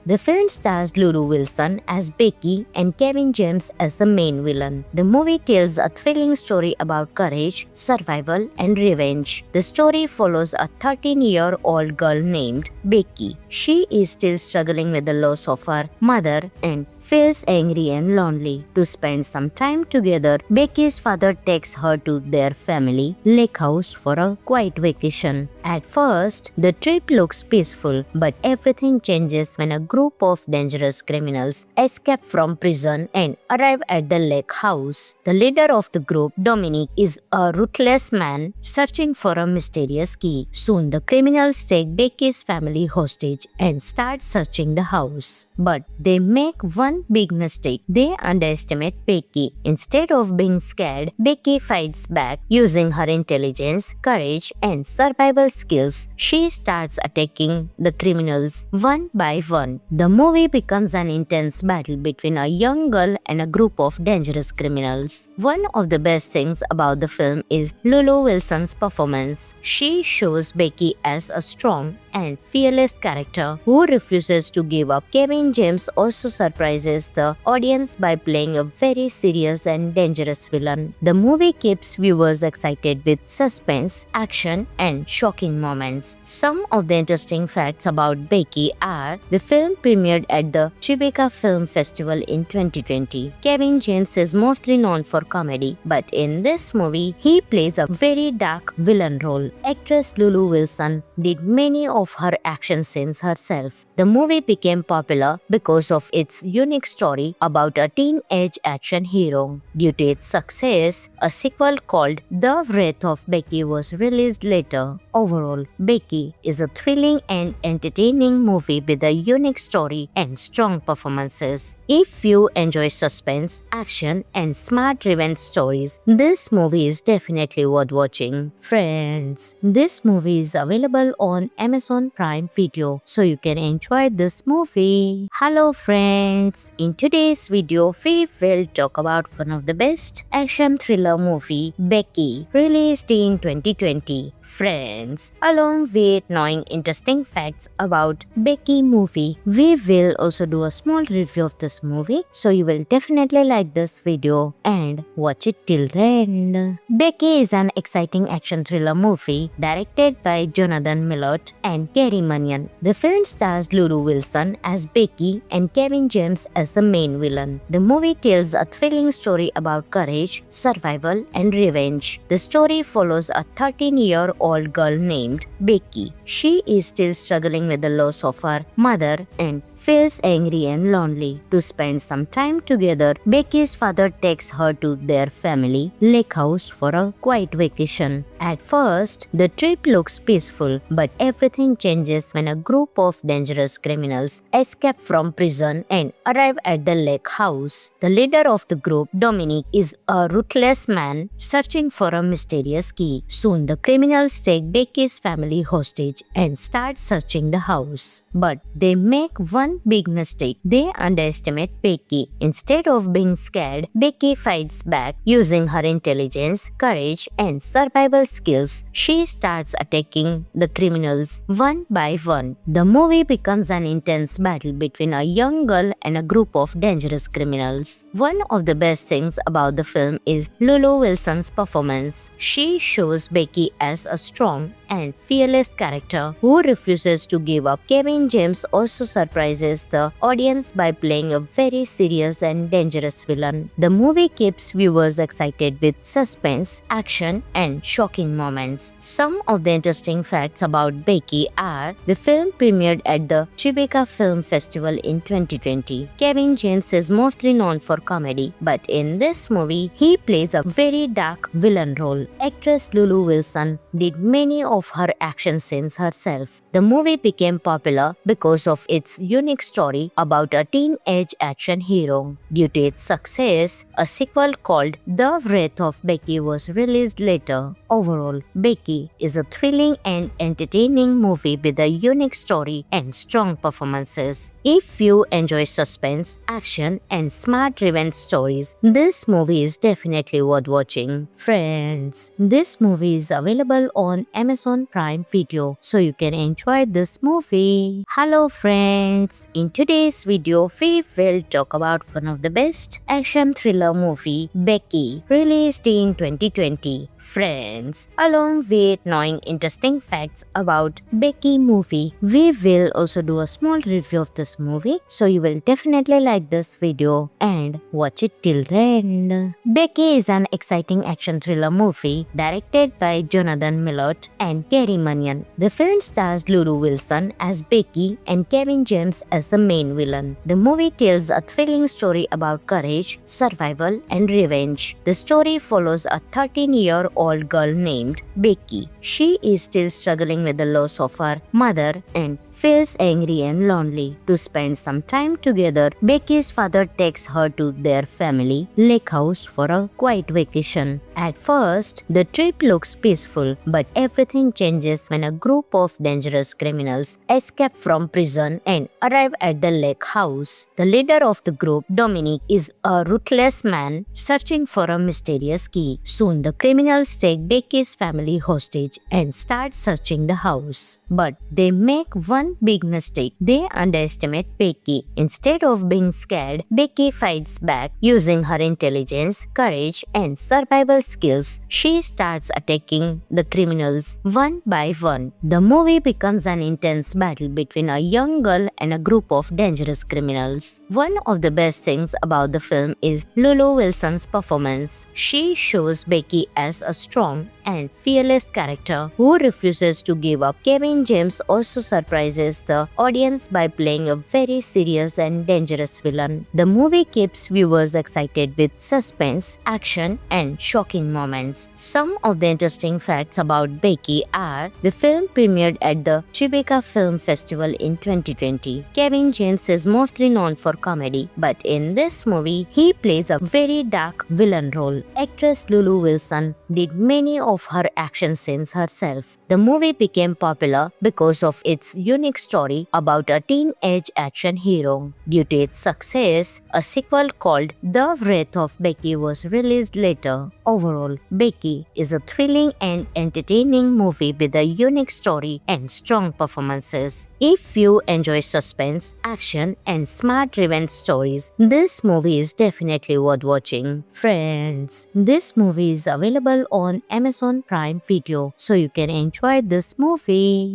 The film stars Lulu Wilson as Becky and Kevin James as the main villain. The movie tells a thrilling story about courage, survival, and revenge. The story follows a 13-year-old girl named Becky. She is still struggling with the loss of her mother and feels angry and lonely. To spend some time together, Becky's father takes her to their family lake house for a quiet vacation. At first, the trip looks peaceful, but everything changes when a group of dangerous criminals escape from prison and arrive at the lake house. The leader of the group, Dominic, is a ruthless man searching for a mysterious key. Soon, the criminals take Becky's family hostage and start searching the house. But they make one big mistake. They underestimate Becky. Instead of being scared, Becky fights back using her intelligence, courage, and survival skills. She starts attacking the criminals one by one. The movie becomes an intense battle between a young girl and a group of dangerous criminals. One of the best things about the film is Lulu Wilson's performance. She shows Becky as a strong and fearless character who refuses to give up. Kevin James also surprises the audience by playing a very serious and dangerous villain. The movie keeps viewers excited with suspense, action, and shocking moments. Some of the interesting facts about Becky are: the film premiered at the Tribeca Film Festival in 2020. Kevin James is mostly known for comedy, but in this movie, he plays a very dark villain role. Actress Lulu Wilson did many of of her action scenes herself. The movie became popular because of its unique story about a teenage action hero. Due to its success, a sequel called The Wrath of Becky was released later. Overall, Becky is a thrilling and entertaining movie with a unique story and strong performances. If you enjoy suspense, action, and smart revenge stories, this movie is definitely worth watching. Friends, this movie is available on Amazon Prime Video, so you can enjoy this movie. Hello friends, in today's video we will talk about one of the best action thriller movie, Becky, released in 2020. Friends, along with knowing interesting facts about Becky movie, we will also do a small review of this movie, so you will definitely like this video and watch it till the end. Becky is an exciting action thriller movie directed by Jonathan Millot and Gary Munyan. The film stars Lulu Wilson as Becky and Kevin James as the main villain. The movie tells a thrilling story about courage, survival, and revenge. The story follows a 13-year-old girl named Becky. She is still struggling with the loss of her mother and feels angry and lonely. To spend some time together, Becky's father takes her to their family lake house for a quiet vacation. At first, the trip looks peaceful, but everything changes when a group of dangerous criminals escape from prison and arrive at the lake house. The leader of the group, Dominic, is a ruthless man searching for a mysterious key. Soon, the criminals take Becky's family hostage and start searching the house. But they make one big mistake. They underestimate Becky. Instead of being scared, Becky fights back using her intelligence, courage, and survival skills. She starts attacking the criminals one by one. The movie becomes an intense battle between a young girl and a group of dangerous criminals. One of the best things about the film is Lulu Wilson's performance. She shows Becky as a strong and fearless character who refuses to give up. Kevin James also surprises the audience by playing a very serious and dangerous villain. The movie keeps viewers excited with suspense, action, and shocking moments. Some of the interesting facts about Becky are: the film premiered at the Tribeca Film Festival in 2020. Kevin James is mostly known for comedy, but in this movie, he plays a very dark villain role. Actress Lulu Wilson did many of her action scenes herself. The movie became popular because of its unique story about a teenage action hero. Due to its success, a sequel called The Wrath of Becky was released later. Overall, Becky is a thrilling and entertaining movie with a unique story and strong performances. If you enjoy suspense, action, and smart revenge stories, this movie is definitely worth watching. Friends, this movie is available on Amazon Prime Video, so you can enjoy this movie. Hello friends, in today's video we will talk about one of the best action thriller movie, Becky, released in 2020. Friends, along with knowing interesting facts about Becky movie, we will also do a small review of this movie, so you will definitely like this video and watch it till the end. Becky is an exciting action thriller movie directed by Jonathan Millot and Gary Munyan. The film stars Lulu Wilson as Becky and Kevin James as the main villain. The movie tells a thrilling story about courage, survival, and revenge. The story follows a 13-year-old girl named Becky. She is still struggling with the loss of her mother and feels angry and lonely. To spend some time together, Becky's father takes her to their family lake house for a quiet vacation. At first, the trip looks peaceful, but everything changes when a group of dangerous criminals escape from prison and arrive at the lake house. The leader of the group, Dominic, is a ruthless man searching for a mysterious key. Soon, the criminals take Becky's family hostage and start searching the house. But they make one one big mistake. They underestimate Becky. Instead of being scared, Becky fights back using her intelligence, courage, and survival skills. She starts attacking the criminals one by one. The movie becomes an intense battle between a young girl and a group of dangerous criminals. One of the best things about the film is Lulu Wilson's performance. She shows Becky as a strong and fearless character who refuses to give up. Kevin James also surprises the audience by playing a very serious and dangerous villain. The movie keeps viewers excited with suspense, action, and shocking moments. Some of the interesting facts about Becky are: the film premiered at the Tribeca Film Festival in 2020. Kevin James is mostly known for comedy, but in this movie, he plays a very dark villain role. Actress Lulu Wilson did many of her action scenes herself. The movie became popular because of its unique story about a teenage action hero. Due to its success, a sequel called The Wrath of Becky was released later. Overall, Becky is a thrilling and entertaining movie with a unique story and strong performances. If you enjoy suspense, action, and smart revenge stories, this movie is definitely worth watching. Friends, this movie is available on Amazon Prime Video, so you can enjoy this movie.